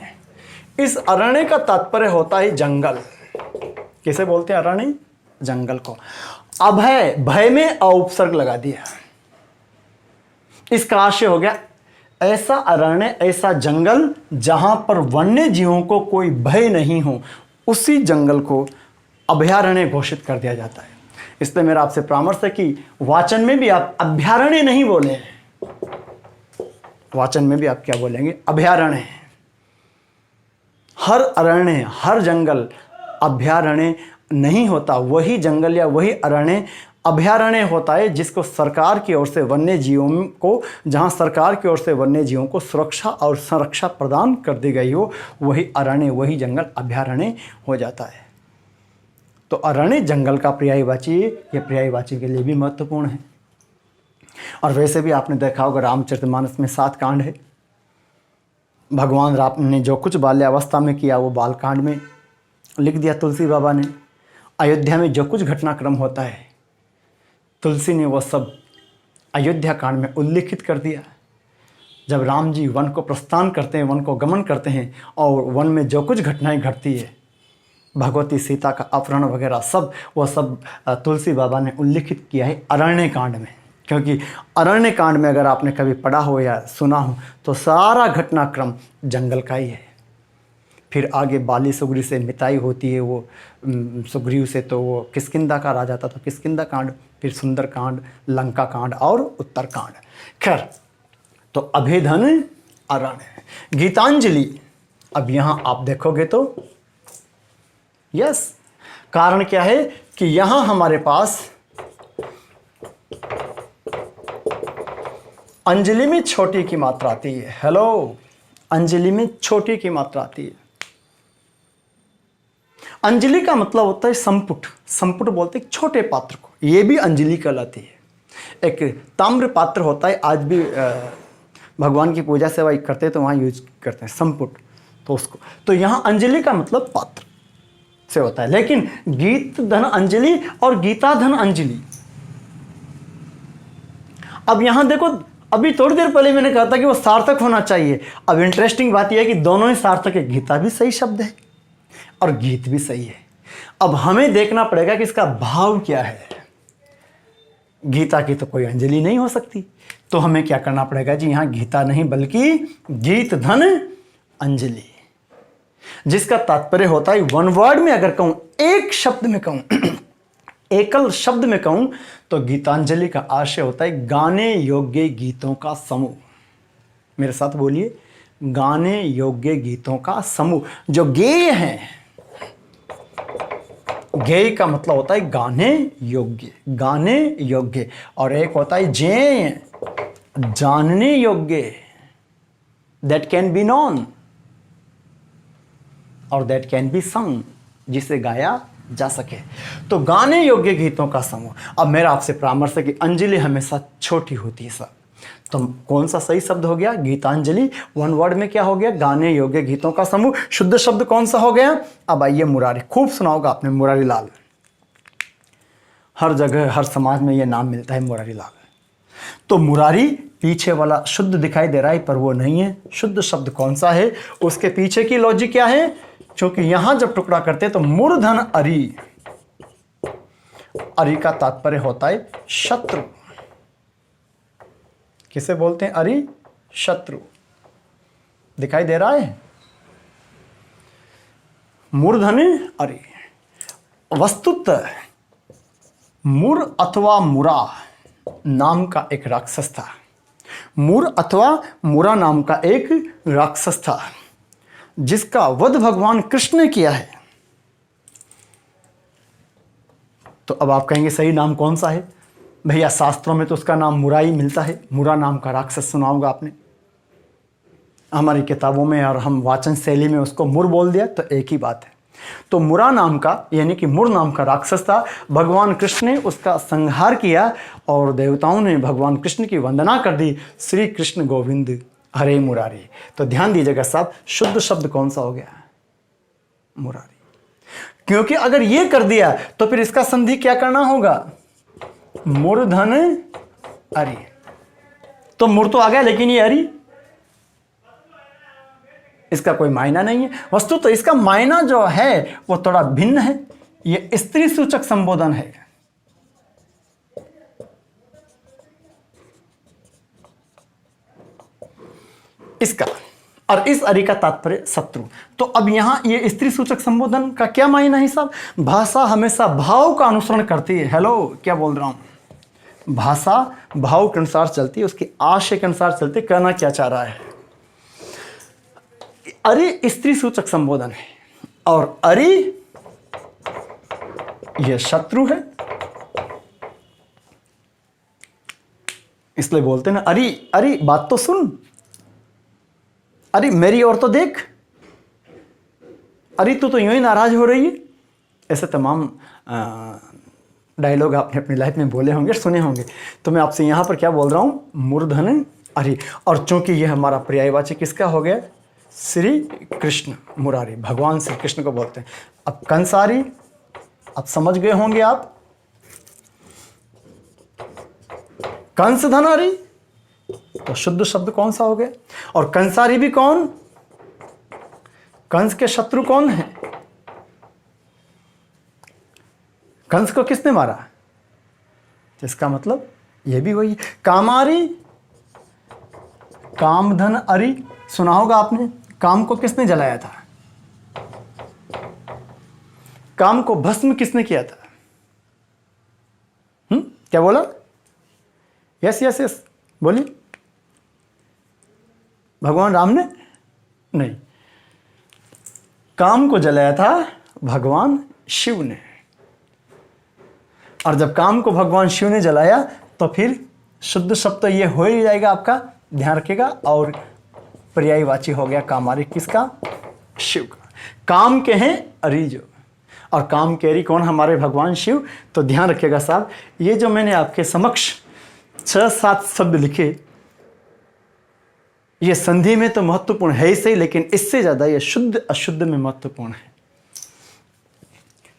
इस अरण्य का तात्पर्य होता है जंगल। किसे बोलते हैं अरण्य? जंगल को। अभय, भय में अ उपसर्ग लगा दिया। इसका आशय हो गया ऐसा अरण्य, ऐसा जंगल जहां पर वन्य जीवों को कोई भय नहीं हो, उसी जंगल को अभयारण्य घोषित कर दिया जाता है। इसलिए मेरा आपसे परामर्श है कि वाचन में भी आप अभयारण्य नहीं बोले, वाचन में भी आप क्या बोलेंगे, अभयारण्य। हर अरण्य, हर जंगल अभयारण्य नहीं होता। वही जंगल या वही अरण्य अभयारण्य होता है जिसको सरकार की ओर से वन्य जीवों को, जहां सरकार की ओर से वन्य जीवों को सुरक्षा और संरक्षा प्रदान कर दी गई हो, वही अरण्य, वही जंगल अभयारण्य हो जाता है। तो अरण्य जंगल का पर्यायवाची, ये पर्यायवाची के लिए भी महत्वपूर्ण है। और वैसे भी आपने देखा होगा रामचरितमानस में 7 कांड है। भगवान राम ने जो कुछ बाल्यावस्था में किया वो बाल कांड में लिख दिया तुलसी बाबा ने। अयोध्या में जो कुछ घटनाक्रम होता है तुलसी ने वो सब अयोध्या कांड में उल्लिखित कर दिया। जब राम जी वन को प्रस्थान करते हैं, वन को गमन करते हैं और वन में जो कुछ घटनाएं घटती है, भगवती सीता का अपहरण वगैरह सब, वो सब तुलसी बाबा ने उल्लिखित किया है अरण्य कांड में। क्योंकि अरण्य कांड में अगर आपने कभी पढ़ा हो या सुना हो तो सारा घटनाक्रम जंगल का ही है। फिर आगे बाली सुग्रीव से मिताई होती है, वो सुग्रीव से तो वो किष्किंधा का राजा था तो किष्किंधा कांड, फिर सुंदर कांड, लंका कांड और उत्तर कांड। खैर, तो अभेधन अरण्य, गीतांजलि। अब यहाँ आप देखोगे तो यस, कारण क्या है कि यहाँ हमारे पास अंजलि में छोटी की मात्रा आती है। हेलो, अंजलि में छोटी की मात्रा आती है। अंजलि का मतलब होता है संपुट। संपुट बोलते हैं छोटे पात्र को, ये भी अंजलि कहलाती है। एक ताम्र पात्र होता है, आज भी भगवान की पूजा सेवा करते हैं तो वहाँ यूज करते हैं संपुट, तो उसको, तो यहाँ अंजलि का मतलब पात्र से होता है। लेकिन गीत धन अंजलि और गीता धन अंजलि, अब यहां देखो, अभी थोड़ी देर पहले मैंने कहा था कि वो सार्थक होना चाहिए। अब इंटरेस्टिंग बात यह है कि दोनों ही सार्थक है। गीता भी सही शब्द है और गीत भी सही है। अब हमें देखना पड़ेगा कि इसका भाव क्या है। गीता की तो कोई अंजलि नहीं हो सकती, तो हमें क्या करना पड़ेगा जी, यहां गीता नहीं बल्कि गीत धन अंजलि, जिसका तात्पर्य होता है वन वर्ड में अगर कहूं, एक शब्द में कहूं, एकल शब्द में कहूं तो गीतांजलि का आशय होता है गाने योग्य गीतों का समूह। मेरे साथ बोलिए, गाने योग्य गीतों का समूह। जो गेय हैं, गेय का मतलब होता है गाने योग्य, गाने योग्य, और एक होता है जेय, जानने योग्य, दैट कैन बी नोन और दैट कैन बी संग, जिसे गाया जा सके। तो गाने योग्य गीतों का समूह। अब मेरा आपसे परामर्श है कि अंजलि हमेशा छोटी होती है सब, तो कौन सा सही शब्द हो गया, गीतांजलि। वन वर्ड में क्या हो गया, गाने योग्य गीतों का समूह। शुद्ध शब्द कौन सा हो गया, अब आइए मुरारी। खूब सुना होगा आपने मुरारी लाल, हर जगह हर समाज में यह नाम मिलता है मुरारी लाल। तो मुरारी पीछे वाला शुद्ध दिखाई दे रहा है पर वो नहीं है। शुद्ध शब्द कौन सा है, उसके पीछे की लॉजिक क्या है, क्योंकि यहां जब टुकड़ा करते हैं तो मूर्धन अरि, अरि का तात्पर्य होता है शत्रु। किसे बोलते हैं, अरि, शत्रु। दिखाई दे रहा है, मूर्धन अरि। वस्तुतः मुर अथवा मुरा नाम का एक राक्षस था। मुर अथवा मुरा नाम का एक राक्षस था जिसका वध भगवान कृष्ण ने किया है। तो अब आप कहेंगे सही नाम कौन सा है भैया, शास्त्रों में तो उसका नाम मुरा ही मिलता है। मुरा नाम का राक्षस सुना होगा आपने हमारी किताबों में, और हम वाचन शैली में उसको मुर बोल दिया तो एक ही बात है। तो मुरा नाम का, यानी कि मुर नाम का राक्षस था। भगवान कृष्ण ने उसका संहार किया और देवताओं ने भगवान कृष्ण की वंदना कर दी, श्री कृष्ण गोविंद हरे मुरारी। तो ध्यान दीजिएगा साहब, शुद्ध शब्द कौन सा हो गया, मुरारी। क्योंकि अगर ये कर दिया तो फिर इसका संधि क्या करना होगा, मूर्धन अरि। तो मुर तो आ गया लेकिन ये अरि, इसका कोई मायना नहीं है। वस्तु तो इसका मायना जो है वो थोड़ा भिन्न है। ये स्त्री सूचक संबोधन है। इसका, और इस अरि का तात्पर्य शत्रु। तो अब यहां ये स्त्री सूचक संबोधन का क्या मायना है साहब? भाषा हमेशा भाव का अनुसरण करती है। हेलो, क्या बोल रहा हूं? भाषा भाव के अनुसार चलती है, उसके आशय के अनुसार चलती है। कहना क्या चाह रहा है? अरे स्त्री सूचक संबोधन है और अरे यह शत्रु है, इसलिए बोलते हैं ना, अरे अरे बात तो सुन, अरे मेरी ओर तो देख, अरे तू तो यूं ही नाराज हो रही है। ऐसे तमाम डायलॉग आपने अपनी लाइफ में बोले होंगे, सुने होंगे। तो मैं आपसे यहां पर क्या बोल रहा हूं? मूर्धन अरे। और चूंकि यह हमारा पर्यायवाची किसका हो गया? श्री कृष्ण मुरारी, भगवान श्री कृष्ण को बोलते हैं। अब कंसारी, अब समझ गए होंगे आप, कंस धनारी, तो शुद्ध शब्द कौन सा हो गया? और कंसारी भी कौन? कंस के शत्रु कौन है? कंस को किसने मारा? इसका मतलब यह भी वही। कामारी, कामधन अरि, सुना होगा आपने। काम को किसने जलाया था? काम को भस्म किसने किया था? क्या बोला? यस यस यस, बोलिए। भगवान राम ने? नहीं, काम को जलाया था भगवान शिव ने। और जब काम को भगवान शिव ने जलाया तो फिर शुद्ध शब्द तो ये हो ही जाएगा आपका, ध्यान रखिएगा। और पर्यायवाची हो गया कामारी, किसका? शिव का। काम के हैं अरिजो, और काम के अरि कौन? हमारे भगवान शिव। तो ध्यान रखिएगा साहब, ये जो मैंने आपके समक्ष 6-7 शब्द लिखे, ये संधि में तो महत्वपूर्ण है ही सही, लेकिन इससे ज्यादा ये शुद्ध अशुद्ध में महत्वपूर्ण है।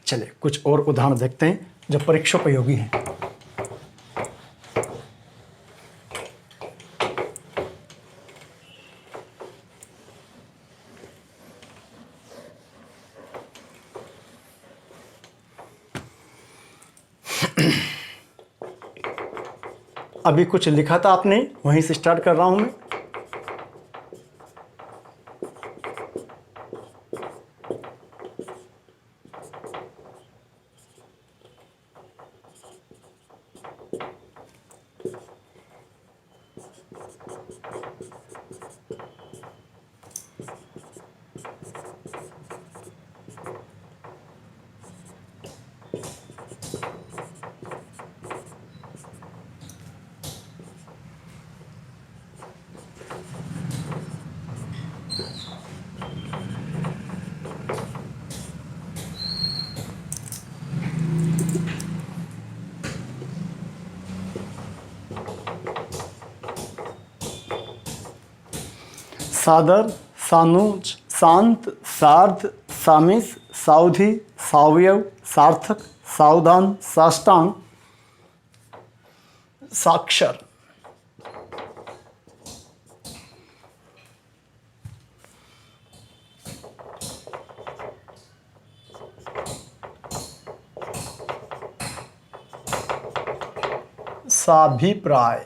चलिए कुछ और उदाहरण देखते हैं जो परीक्षोपयोगी हैं। अभी कुछ लिखा था आपने, वहीं से स्टार्ट कर रहा हूं मैं। सादर, सानुज, शांत, सार्ध, सामिस, सावधि, सावयव, सार्थक, सावधान, साष्टांग, साक्षर। साभिप्राय,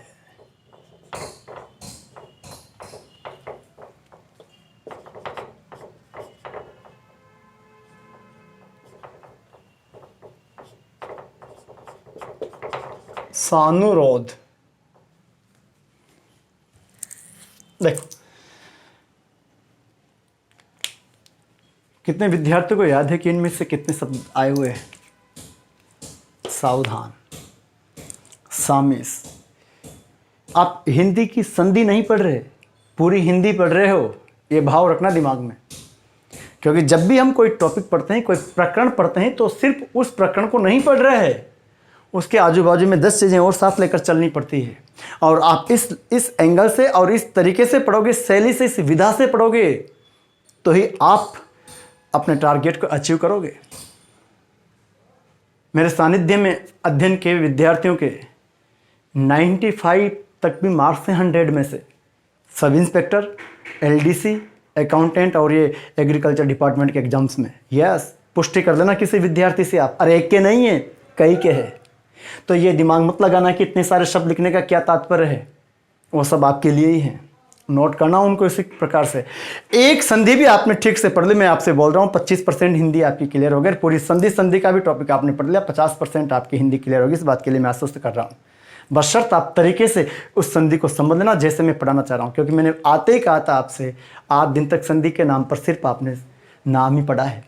सानुरोध। देखो कितने विद्यार्थियों को याद है कि इनमें से कितने शब्द आए हुए हैं? सावधान, सामिस। आप हिंदी की संधि नहीं पढ़ रहे, पूरी हिंदी पढ़ रहे हो, ये भाव रखना दिमाग में। क्योंकि जब भी हम कोई टॉपिक पढ़ते हैं, कोई प्रकरण पढ़ते हैं, तो सिर्फ उस प्रकरण को नहीं पढ़ रहे हैं, उसके आजू बाजू में 10 चीज़ें और साथ लेकर चलनी पड़ती है। और आप इस एंगल से और इस तरीके से पढ़ोगे, शैली से, इस विधा से पढ़ोगे, तो ही आप अपने टारगेट को अचीव करोगे। मेरे सानिध्य में अध्ययन के विद्यार्थियों के 95 तक भी मार्क्स हैं 100 में से। सब इंस्पेक्टर, LDC, अकाउंटेंट और ये एग्रीकल्चर डिपार्टमेंट के एग्जाम्स में। यस, पुष्टि कर देना किसी विद्यार्थी से आप, अरे एक के नहीं है, कई के है। तो ये दिमाग मत लगाना कि इतने सारे शब्द लिखने का क्या तात्पर्य है, वो सब आपके लिए ही है। नोट करना उनको इसी प्रकार से। एक संधि भी आपने ठीक से पढ़ ली, मैं आपसे बोल रहा हूँ 25% हिंदी आपकी क्लियर हो गई। पूरी संधि का भी टॉपिक आपने पढ़ लिया, 50% आपकी हिंदी क्लियर होगी। इस बात के लिए मैं आश्वस्त कर रहा हूँ, बशर्त आप तरीके से उस संधि को समझ लेना जैसे मैं पढ़ाना चाह रहा हूँ। क्योंकि मैंने आते ही कहा था आपसे, 8 दिन तक संधि के नाम पर सिर्फ आपने नाम ही पढ़ा है,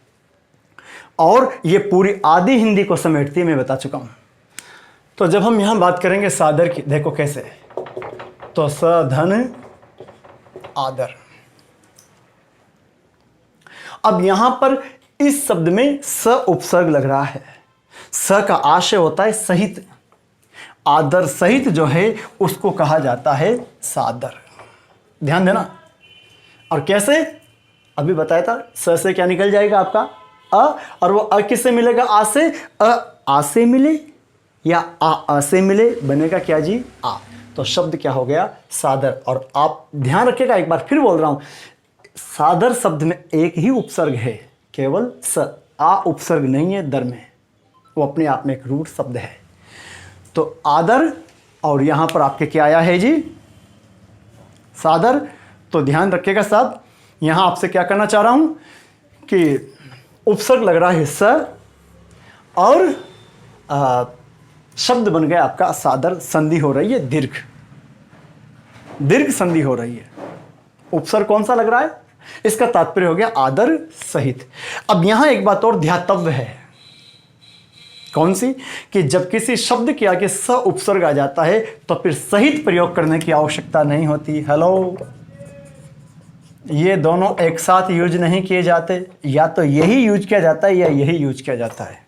और ये पूरी आधी हिंदी को समेटती है, मैं बता चुका हूँ। तो जब हम यहाँ बात करेंगे सादर की, देखो कैसे, तो स धन आदर। अब यहां पर इस शब्द में स उपसर्ग लग रहा है। स का आशय होता है सहित, आदर सहित जो है उसको कहा जाता है सादर। ध्यान देना। और कैसे, अभी बताया था, स से क्या निकल जाएगा आपका अ, और वो अ किससे मिलेगा, आ से। आ से मिले या आ से मिले, बनेगा क्या जी, आ। तो शब्द क्या हो गया, सादर। और आप ध्यान रखिएगा, एक बार फिर बोल रहा हूं, सादर शब्द में एक ही उपसर्ग है, केवल स। आ उपसर्ग नहीं है दर में, वो अपने आप में एक रूट शब्द है। तो आदर, और यहां पर आपके क्या आया है जी, सादर। तो ध्यान रखिएगा साहब, यहां आपसे क्या करना चाह रहा हूं कि उपसर्ग लग रहा है स, और शब्द बन गया आपका सादर। संधि हो रही है दीर्घ, दीर्घ संधि हो रही है। उपसर्ग कौन सा लग रहा है, इसका तात्पर्य हो गया आदर सहित। अब यहां एक बात और ध्यातव्य है, कौन सी, कि जब किसी शब्द के आगे स उपसर्ग आ जाता है तो फिर सहित प्रयोग करने की आवश्यकता नहीं होती। हेलो, ये दोनों एक साथ यूज नहीं किए जाते, या तो यही यूज किया जाता है या यही यूज किया जाता है।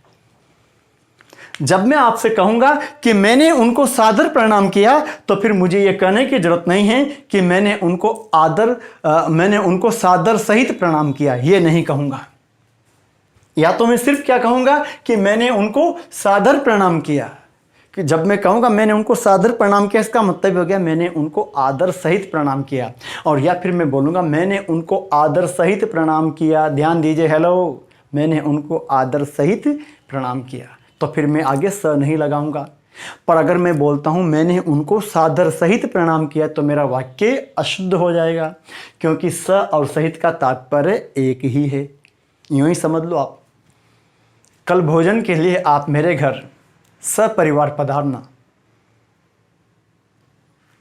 जब मैं आपसे कहूंगा कि मैंने उनको सादर प्रणाम किया, तो फिर मुझे यह कहने की जरूरत नहीं है कि मैंने उनको सादर सहित प्रणाम किया, यह नहीं कहूंगा। या तो मैं सिर्फ क्या कहूंगा कि मैंने उनको सादर प्रणाम किया, कि जब मैं कहूंगा मैंने उनको सादर प्रणाम किया, इसका मतलब हो गया मैंने उनको आदर सहित प्रणाम किया। और या फिर मैं बोलूंगा मैंने उनको आदर सहित प्रणाम किया। ध्यान दीजिए, हेलो, मैंने उनको आदर सहित प्रणाम किया, तो फिर मैं आगे स नहीं लगाऊंगा। पर अगर मैं बोलता हूं मैंने उनको सादर सहित प्रणाम किया, तो मेरा वाक्य अशुद्ध हो जाएगा, क्योंकि स और सहित का तात्पर्य एक ही है। यूं ही समझ लो आप, कल भोजन के लिए आप मेरे घर सपरिवार पधारना,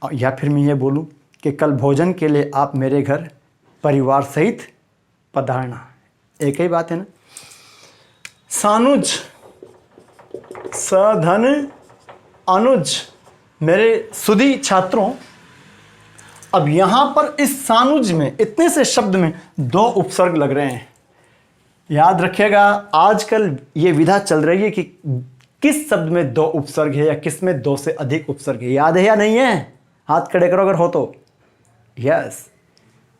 या फिर मैं ये बोलूं कि कल भोजन के लिए आप मेरे घर परिवार सहित पधारना, एक ही बात है ना। सानुज, सधन अनुज। मेरे सुधी छात्रों, अब यहां पर इस सानुज में, इतने से शब्द में 2 उपसर्ग लग रहे हैं। याद रखिएगा, आजकल ये विधा चल रही है कि किस शब्द में 2 उपसर्ग है या किस में 2 से अधिक उपसर्ग है। याद है या नहीं है, हाथ खड़े करो अगर हो तो। यस,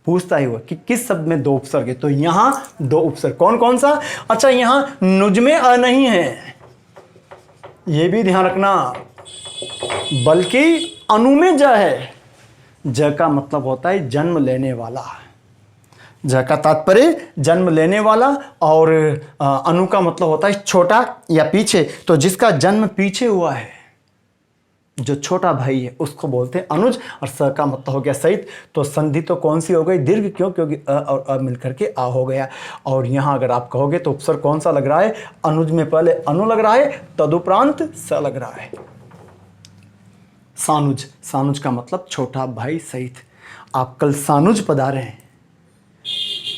पूछता ही हुआ कि किस शब्द में 2 उपसर्ग है, तो यहां 2 उपसर्ग। कौन कौन सा, अच्छा यहां नुज में अ नहीं है, यह भी ध्यान रखना, बल्कि अनु में ज है। ज का मतलब होता है जन्म लेने वाला, ज का तात्पर्य जन्म लेने वाला, और अनु का मतलब होता है छोटा या पीछे। तो जिसका जन्म पीछे हुआ है, जो छोटा भाई है, उसको बोलते हैं अनुज। और स का मतलब हो गया सहित। तो संधि तो कौन सी हो गई, दीर्घ। क्यों, क्योंकि अ और अ मिलकर के आ हो गया। और यहां अगर आप कहोगे तो उपसर्ग कौन सा लग रहा है, अनुज में पहले अनु लग रहा है, तदुपरांत स लग रहा है। सानुज, सानुज का मतलब छोटा भाई सहित। आप कल सानुज पधारे हैं,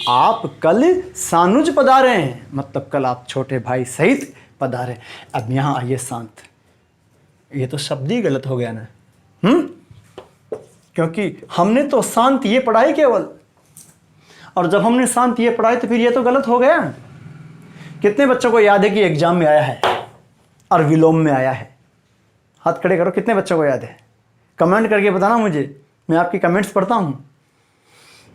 आप कल सानुज पधारे हैं, मतलब कल आप छोटे भाई सहित पधारे। अब यहां आइए शांत, ये तो शब्द ही गलत हो गया ना। क्योंकि हमने तो शांत ये पढ़ाई केवल, और जब हमने शांत ये पढ़ाई तो फिर ये तो गलत हो गया। कितने बच्चों को याद है कि एग्जाम में आया है और विलोम में आया है? हाथ खड़े करो, कितने बच्चों को याद है? कमेंट करके बताना मुझे, मैं आपकी कमेंट्स पढ़ता हूं।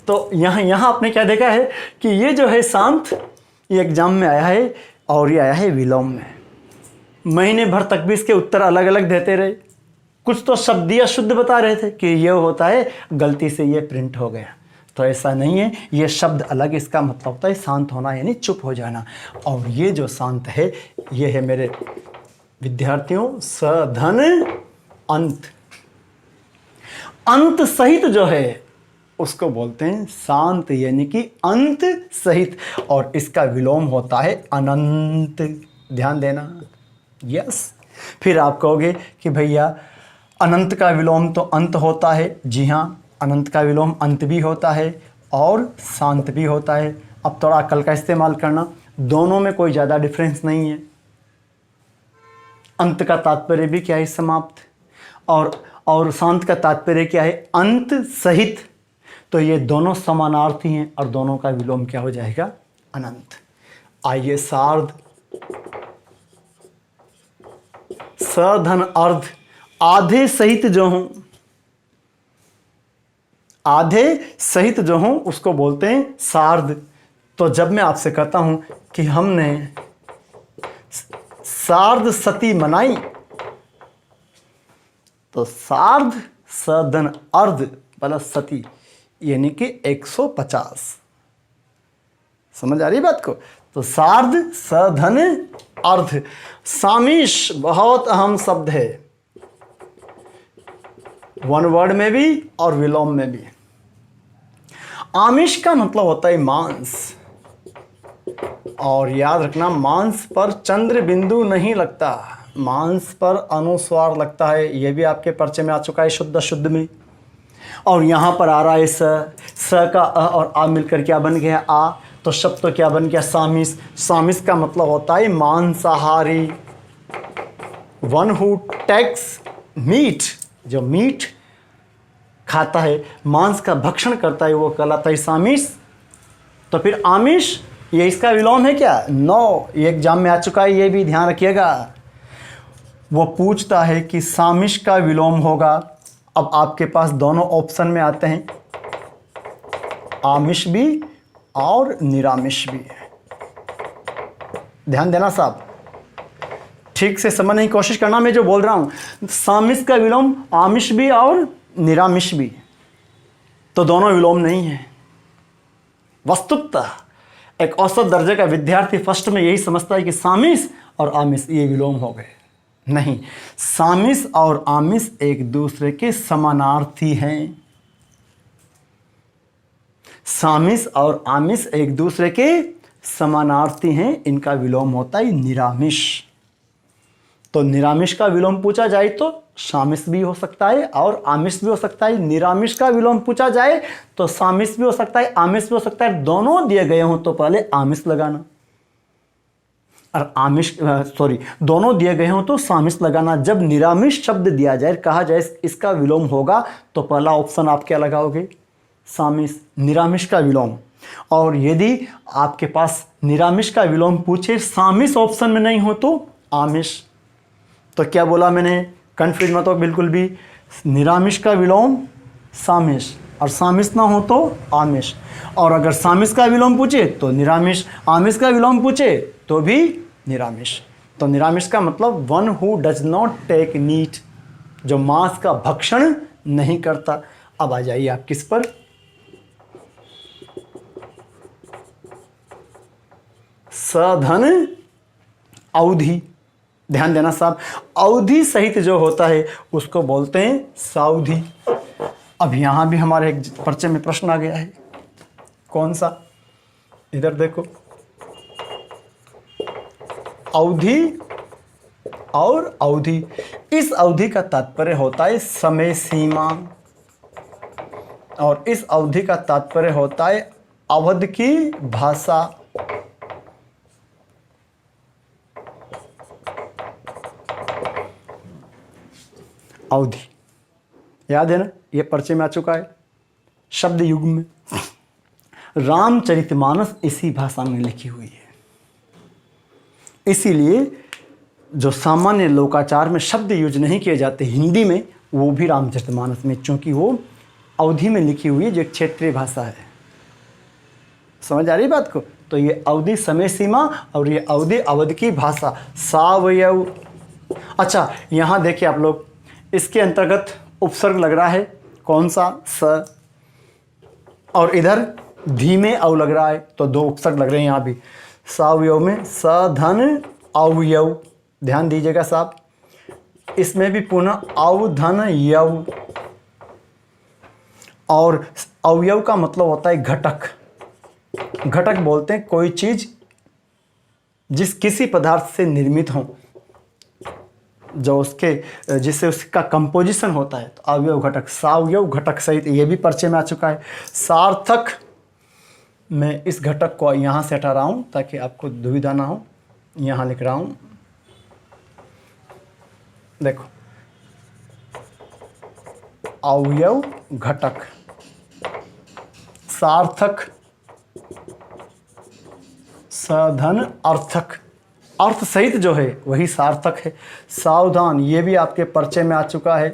तो यहां आपने क्या देखा है कि ये जो है शांत, ये एग्जाम में आया है और ये आया है विलोम में। महीने भर तक भी इसके उत्तर अलग अलग देते रहे, कुछ तो शब्द या शुद्ध बता रहे थे कि ये होता है, गलती से ये प्रिंट हो गया। तो ऐसा नहीं है, ये शब्द अलग, इसका मतलब होता है शांत होना, यानी चुप हो जाना। और ये जो शांत है, ये है मेरे विद्यार्थियों सधन अंत। अंत सहित जो है उसको बोलते हैं शांत, यानी कि अंत सहित, और इसका विलोम होता है अनंत। ध्यान देना। यस। फिर आप कहोगे कि भैया अनंत का विलोम तो अंत होता है। जी हाँ, अनंत का विलोम अंत भी होता है और शांत भी होता है। अब थोड़ा अक्ल का इस्तेमाल करना, दोनों में कोई ज़्यादा डिफरेंस नहीं है। अंत का तात्पर्य भी क्या है? समाप्त। और शांत का तात्पर्य क्या है? अंत सहित। तो ये दोनों समानार्थी हैं और दोनों का विलोम क्या हो जाएगा? अनंत। आइए सार्ध, सधन अर्ध, आधे सहित जो हूं, आधे सहित जो हूं उसको बोलते हैं सार्ध। तो जब मैं आपसे कहता हूं कि हमने सार्ध सती मनाई, तो सार्ध सधन अर्ध प्लस सती यानी कि 150। समझ आ रही बात को? तो सार्ध सधन अर्ध। सामिश बहुत अहम शब्द है, वन वर्ड में भी और विलोम में भी। आमिष का मतलब होता है मांस, और याद रखना मांस पर चंद्र बिंदु नहीं लगता, मांस पर अनुस्वार लगता है। यह भी आपके पर्चे में आ चुका है शुद्ध शुद्ध में। और यहाँ पर आ रहा है स का अ और आ मिलकर क्या बन गया? आ। तो शब्द तो क्या बन गया? सामिस। सामिस का मतलब होता है मांसाहारी, वन हु टेक्स मीट, जो मीट खाता है, मांस का भक्षण करता है, वो कहलाता है सामिस। तो फिर आमिष ये इसका विलोम है क्या? नो, ये एग्जाम में आ चुका है, ये भी ध्यान रखिएगा। वो पूछता है कि सामिष का विलोम होगा। अब आपके पास दोनों ऑप्शन में आते हैं, आमिष भी और निरामिष भी। ध्यान देना साहब, ठीक से समझने की कोशिश करना मैं जो बोल रहा हूं। सामिष का विलोम आमिष भी और निरामिष भी, तो दोनों विलोम नहीं है। वस्तुतः एक औसत दर्जे का विद्यार्थी फर्स्ट में यही समझता है कि सामिष और आमिष ये विलोम हो गए। नहीं, सामिष और आमिष एक दूसरे के समानार्थी हैं। सामिष और आमिष एक दूसरे के समानार्थी हैं, इनका विलोम होता है निरामिष। तो निरामिष का विलोम पूछा जाए तो सामिष भी हो सकता है और आमिष भी हो सकता है। निरामिष का विलोम पूछा जाए तो सामिष भी हो सकता है, आमिष भी हो सकता है। दोनों दिए गए हों तो पहले आमिष लगाना, और दोनों दिए गए हों तो सामिष लगाना। जब निरामिष शब्द दिया जाए, कहा जाए इसका विलोम होगा, तो पहला ऑप्शन आप क्या लगाओगे? सामिष, निरामिष का विलोम। और यदि आपके पास निरामिष का विलोम पूछे, सामिष ऑप्शन में नहीं हो तो आमिष। तो क्या बोला मैंने? कंफ्यूज मत हो बिल्कुल भी। निरामिष का विलोम सामिष, और सामिष ना हो तो आमिष। और अगर सामिष का विलोम पूछे तो निरामिष, आमिष का विलोम पूछे तो भी निरामिष। तो निरामिष का मतलब one who does not take meat, जो मांस का भक्षण नहीं करता। अब आ जाइए आप किस पर? सधन अवधि। ध्यान देना साहब, अवधि सहित जो होता है उसको बोलते हैं सावधि। अब यहां भी हमारे एक पर्चे में प्रश्न आ गया है, कौन सा? इधर देखो, अवधि और अवधि। इस अवधि का तात्पर्य होता है समय सीमा, और इस अवधि का तात्पर्य होता है अवध की भाषा। अवधि याद है ना, ये पर्चे में आ चुका है शब्द युग में। रामचरितमानस इसी भाषा में लिखी हुई है, इसीलिए जो सामान्य लोकाचार में शब्द यूज नहीं किए जाते हिंदी में, वो भी रामचरितमानस में, क्योंकि वो अवधि में लिखी हुई है, जो एक क्षेत्रीय भाषा है। समझ आ रही बात को? तो ये अवधि समय सीमा और ये अवधि अवध की भाषा, सावयव। अच्छा, यहाँ देखिए आप लोग, इसके अंतर्गत उपसर्ग लग रहा है, कौन सा? स। और इधर धीमे अव लग रहा है, तो दो उपसर्ग लग रहे हैं यहाँ भी। सावयव में सधन अवयव, ध्यान दीजिएगा साहब। इसमें भी पुनः अवधन यव। और अवयव का मतलब होता है घटक। घटक बोलते हैं कोई चीज जिस किसी पदार्थ से निर्मित हो, जो उसके जिससे उसका कंपोजिशन होता है, तो अवयव घटक, सावयव घटक सहित, ये भी परिचय में आ चुका है। सार्थक, मैं इस घटक को यहाँ से हटा रहा हूँ ताकि आपको दुविधा ना हो, यहाँ लिख रहा हूँ, देखो, अवयव घटक। सार्थक, साधन, अर्थक, अर्थ सहित जो है वही सार्थक है। सावधान, ये भी आपके परिचय में आ चुका है।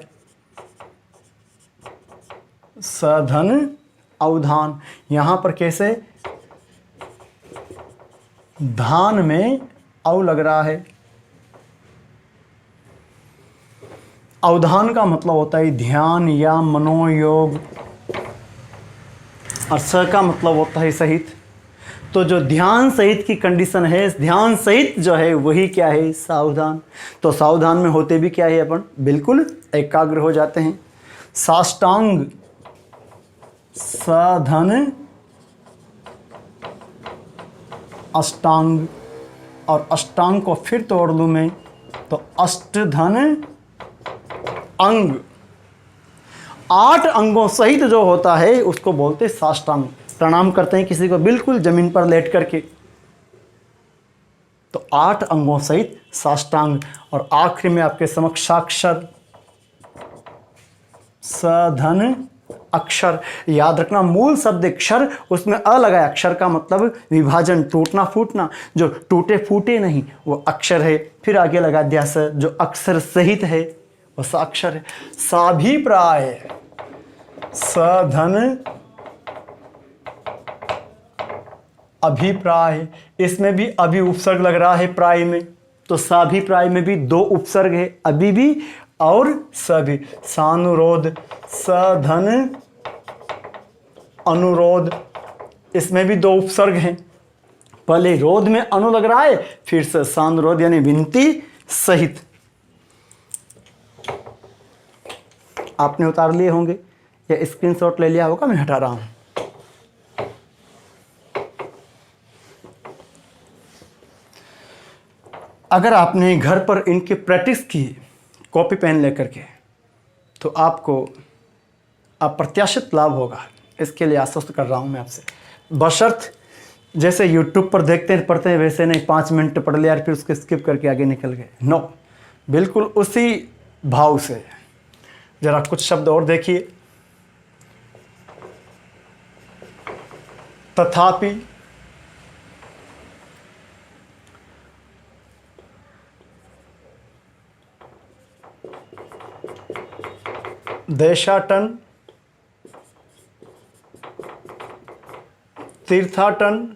साधन, अवधान, यहां पर कैसे, धान में अव लग रहा है। अवधान का मतलब होता है ध्यान या मनोयोग, और स का मतलब होता है सहित। तो जो ध्यान सहित की कंडीशन है, ध्यान सहित जो है वही क्या है, सावधान। तो सावधान में होते भी क्या है, अपन बिल्कुल एकाग्र हो जाते हैं। साष्टांग, साधन, अष्टांग, और अष्टांग को फिर तोड़ लूं मैं तो अष्टधन अंग। 8 अंगों सहित जो होता है उसको बोलते हैं साष्टांग। प्रणाम करते हैं किसी को बिल्कुल जमीन पर लेट करके, तो 8 अंगों सहित साष्टांग। और आखिरी में आपके समक्ष साक्षर, साधन, अक्षर। याद रखना मूल शब्द अक्षर, उसमें अ लगा, अक्षर का मतलब विभाजन, टूटना फूटना, जो टूटे फूटे नहीं वो अक्षर है। फिर आगे लगा ध्यास, जो अक्षर सहित है वो साक्षर है। साभिप्राय, साधन, अभिप्राय, इसमें भी अभी उपसर्ग लग रहा है प्राय में, तो साभिप्राय में भी 2 उपसर्ग है, अभी भी और सभी। सानुरोध, साधन, अनुरोध, इसमें भी 2 उपसर्ग हैं। पहले रोध में अनु लग रहा है, फिर से सानुरोध यानी विनती सहित। आपने उतार लिए होंगे या स्क्रीनशॉट ले लिया होगा, मैं हटा रहा हूं। अगर आपने घर पर इनकी प्रैक्टिस की कॉपी पेन लेकर के, तो आपको अप्रत्याशित लाभ होगा। इसके लिए आश्वस्त कर रहा हूं मैं आपसे, बशर्त जैसे यूट्यूब पर देखते हैं पढ़ते हैं वैसे नहीं, 5 मिनट पढ़ लिया और फिर उसको स्किप करके आगे निकल गए। नो, बिल्कुल उसी भाव से। जरा कुछ शब्द और देखिए। तथापि, देशाटन, तीर्थाटन,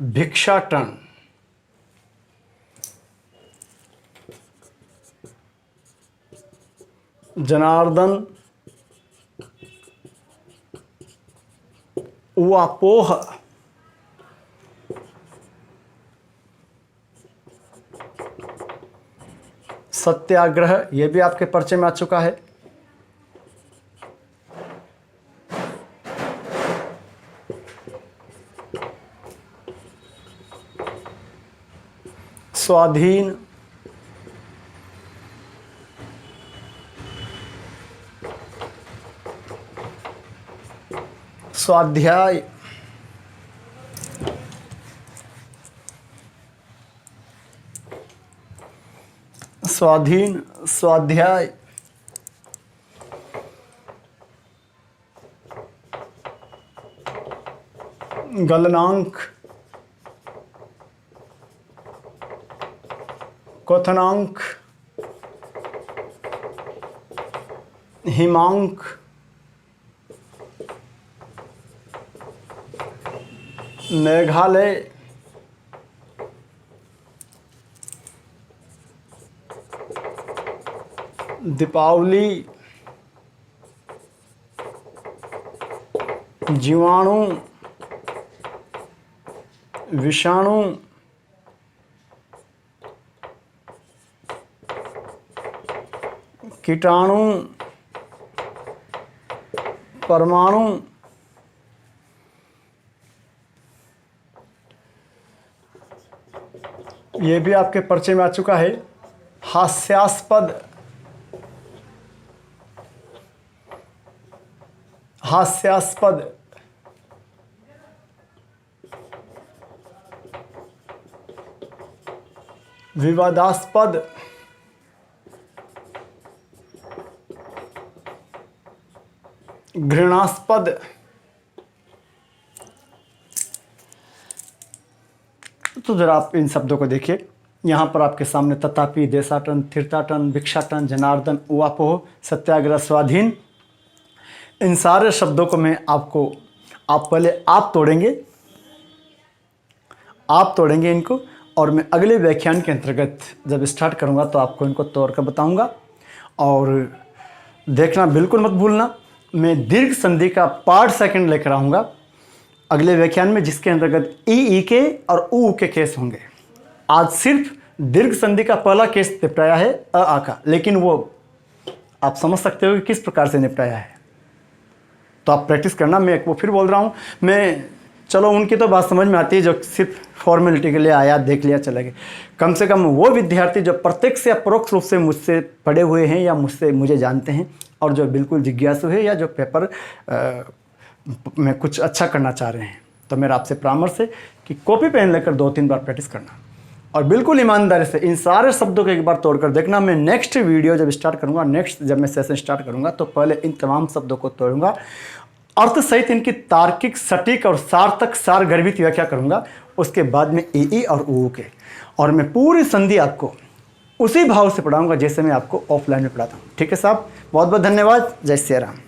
भिक्षाटन, जनार्दन, उवापोह, सत्याग्रह, यह भी आपके परिचय में आ चुका है। स्वाधीन, स्वाध्याय, स्वाधीन, स्वाध्याय, गलनांक, क्वथनांक, हिमांक, मेघालय, दीपावली, जीवाणु, विषाणु, कीटाणु, परमाणु, ये भी आपके परिचय में आ चुका है। हास्यास्पद, हास्यास्पद, विवादास्पद, घृणास्पद। तो जरा आप इन शब्दों को देखिए, यहाँ पर आपके सामने तथापि, देशाटन, तीर्थाटन, भिक्षाटन, जनार्दन, उवापोह, सत्याग्रह, स्वाधीन, इन सारे शब्दों को मैं आपको, आप पहले आप तोड़ेंगे इनको, और मैं अगले व्याख्यान के अंतर्गत जब स्टार्ट करूँगा तो आपको इनको तोड़ कर बताऊँगा। और देखना बिल्कुल मत भूलना, मैं दीर्घ संधि का पार्ट सेकंड लेकर आऊँगा अगले व्याख्यान में, जिसके अंतर्गत ई के और ऊ के केस होंगे। आज सिर्फ दीर्घ संधि का पहला केस निपटाया है आ का, लेकिन वो आप समझ सकते हो कि किस प्रकार से निपटाया है। तो आप प्रैक्टिस करना। मैं वो फिर बोल रहा हूँ, मैं चलो उनकी तो बात समझ में आती है जो सिर्फ फॉर्मेलिटी के लिए आया, देख लिया, चले गए। कम से कम वो विद्यार्थी जो प्रत्यक्ष या परोक्ष रूप से मुझसे पढ़े हुए हैं या मुझे जानते हैं, और जो बिल्कुल जिज्ञासु है, या जो पेपर में कुछ अच्छा करना चाह रहे हैं, तो मेरा आपसे परामर्श है कि कॉपी पेन लेकर 2-3 बार प्रैक्टिस करना, और बिल्कुल ईमानदारी से इन सारे शब्दों को एक बार तोड़कर देखना। मैं नेक्स्ट वीडियो जब स्टार्ट करूँगा, जब मैं सेशन स्टार्ट करूँगा, तो पहले इन तमाम शब्दों को तोड़ूंगा, अर्थ सहित इनकी तार्किक, सटीक और सार्थक, सारगर्भित व्याख्या करूँगा। उसके बाद में ई और ऊ के, और मैं पूरी संधि आपको उसी भाव से पढ़ाऊँगा जैसे मैं आपको ऑफलाइन में पढ़ाता हूँ। ठीक है साहब, बहुत बहुत धन्यवाद। जय श्री राम।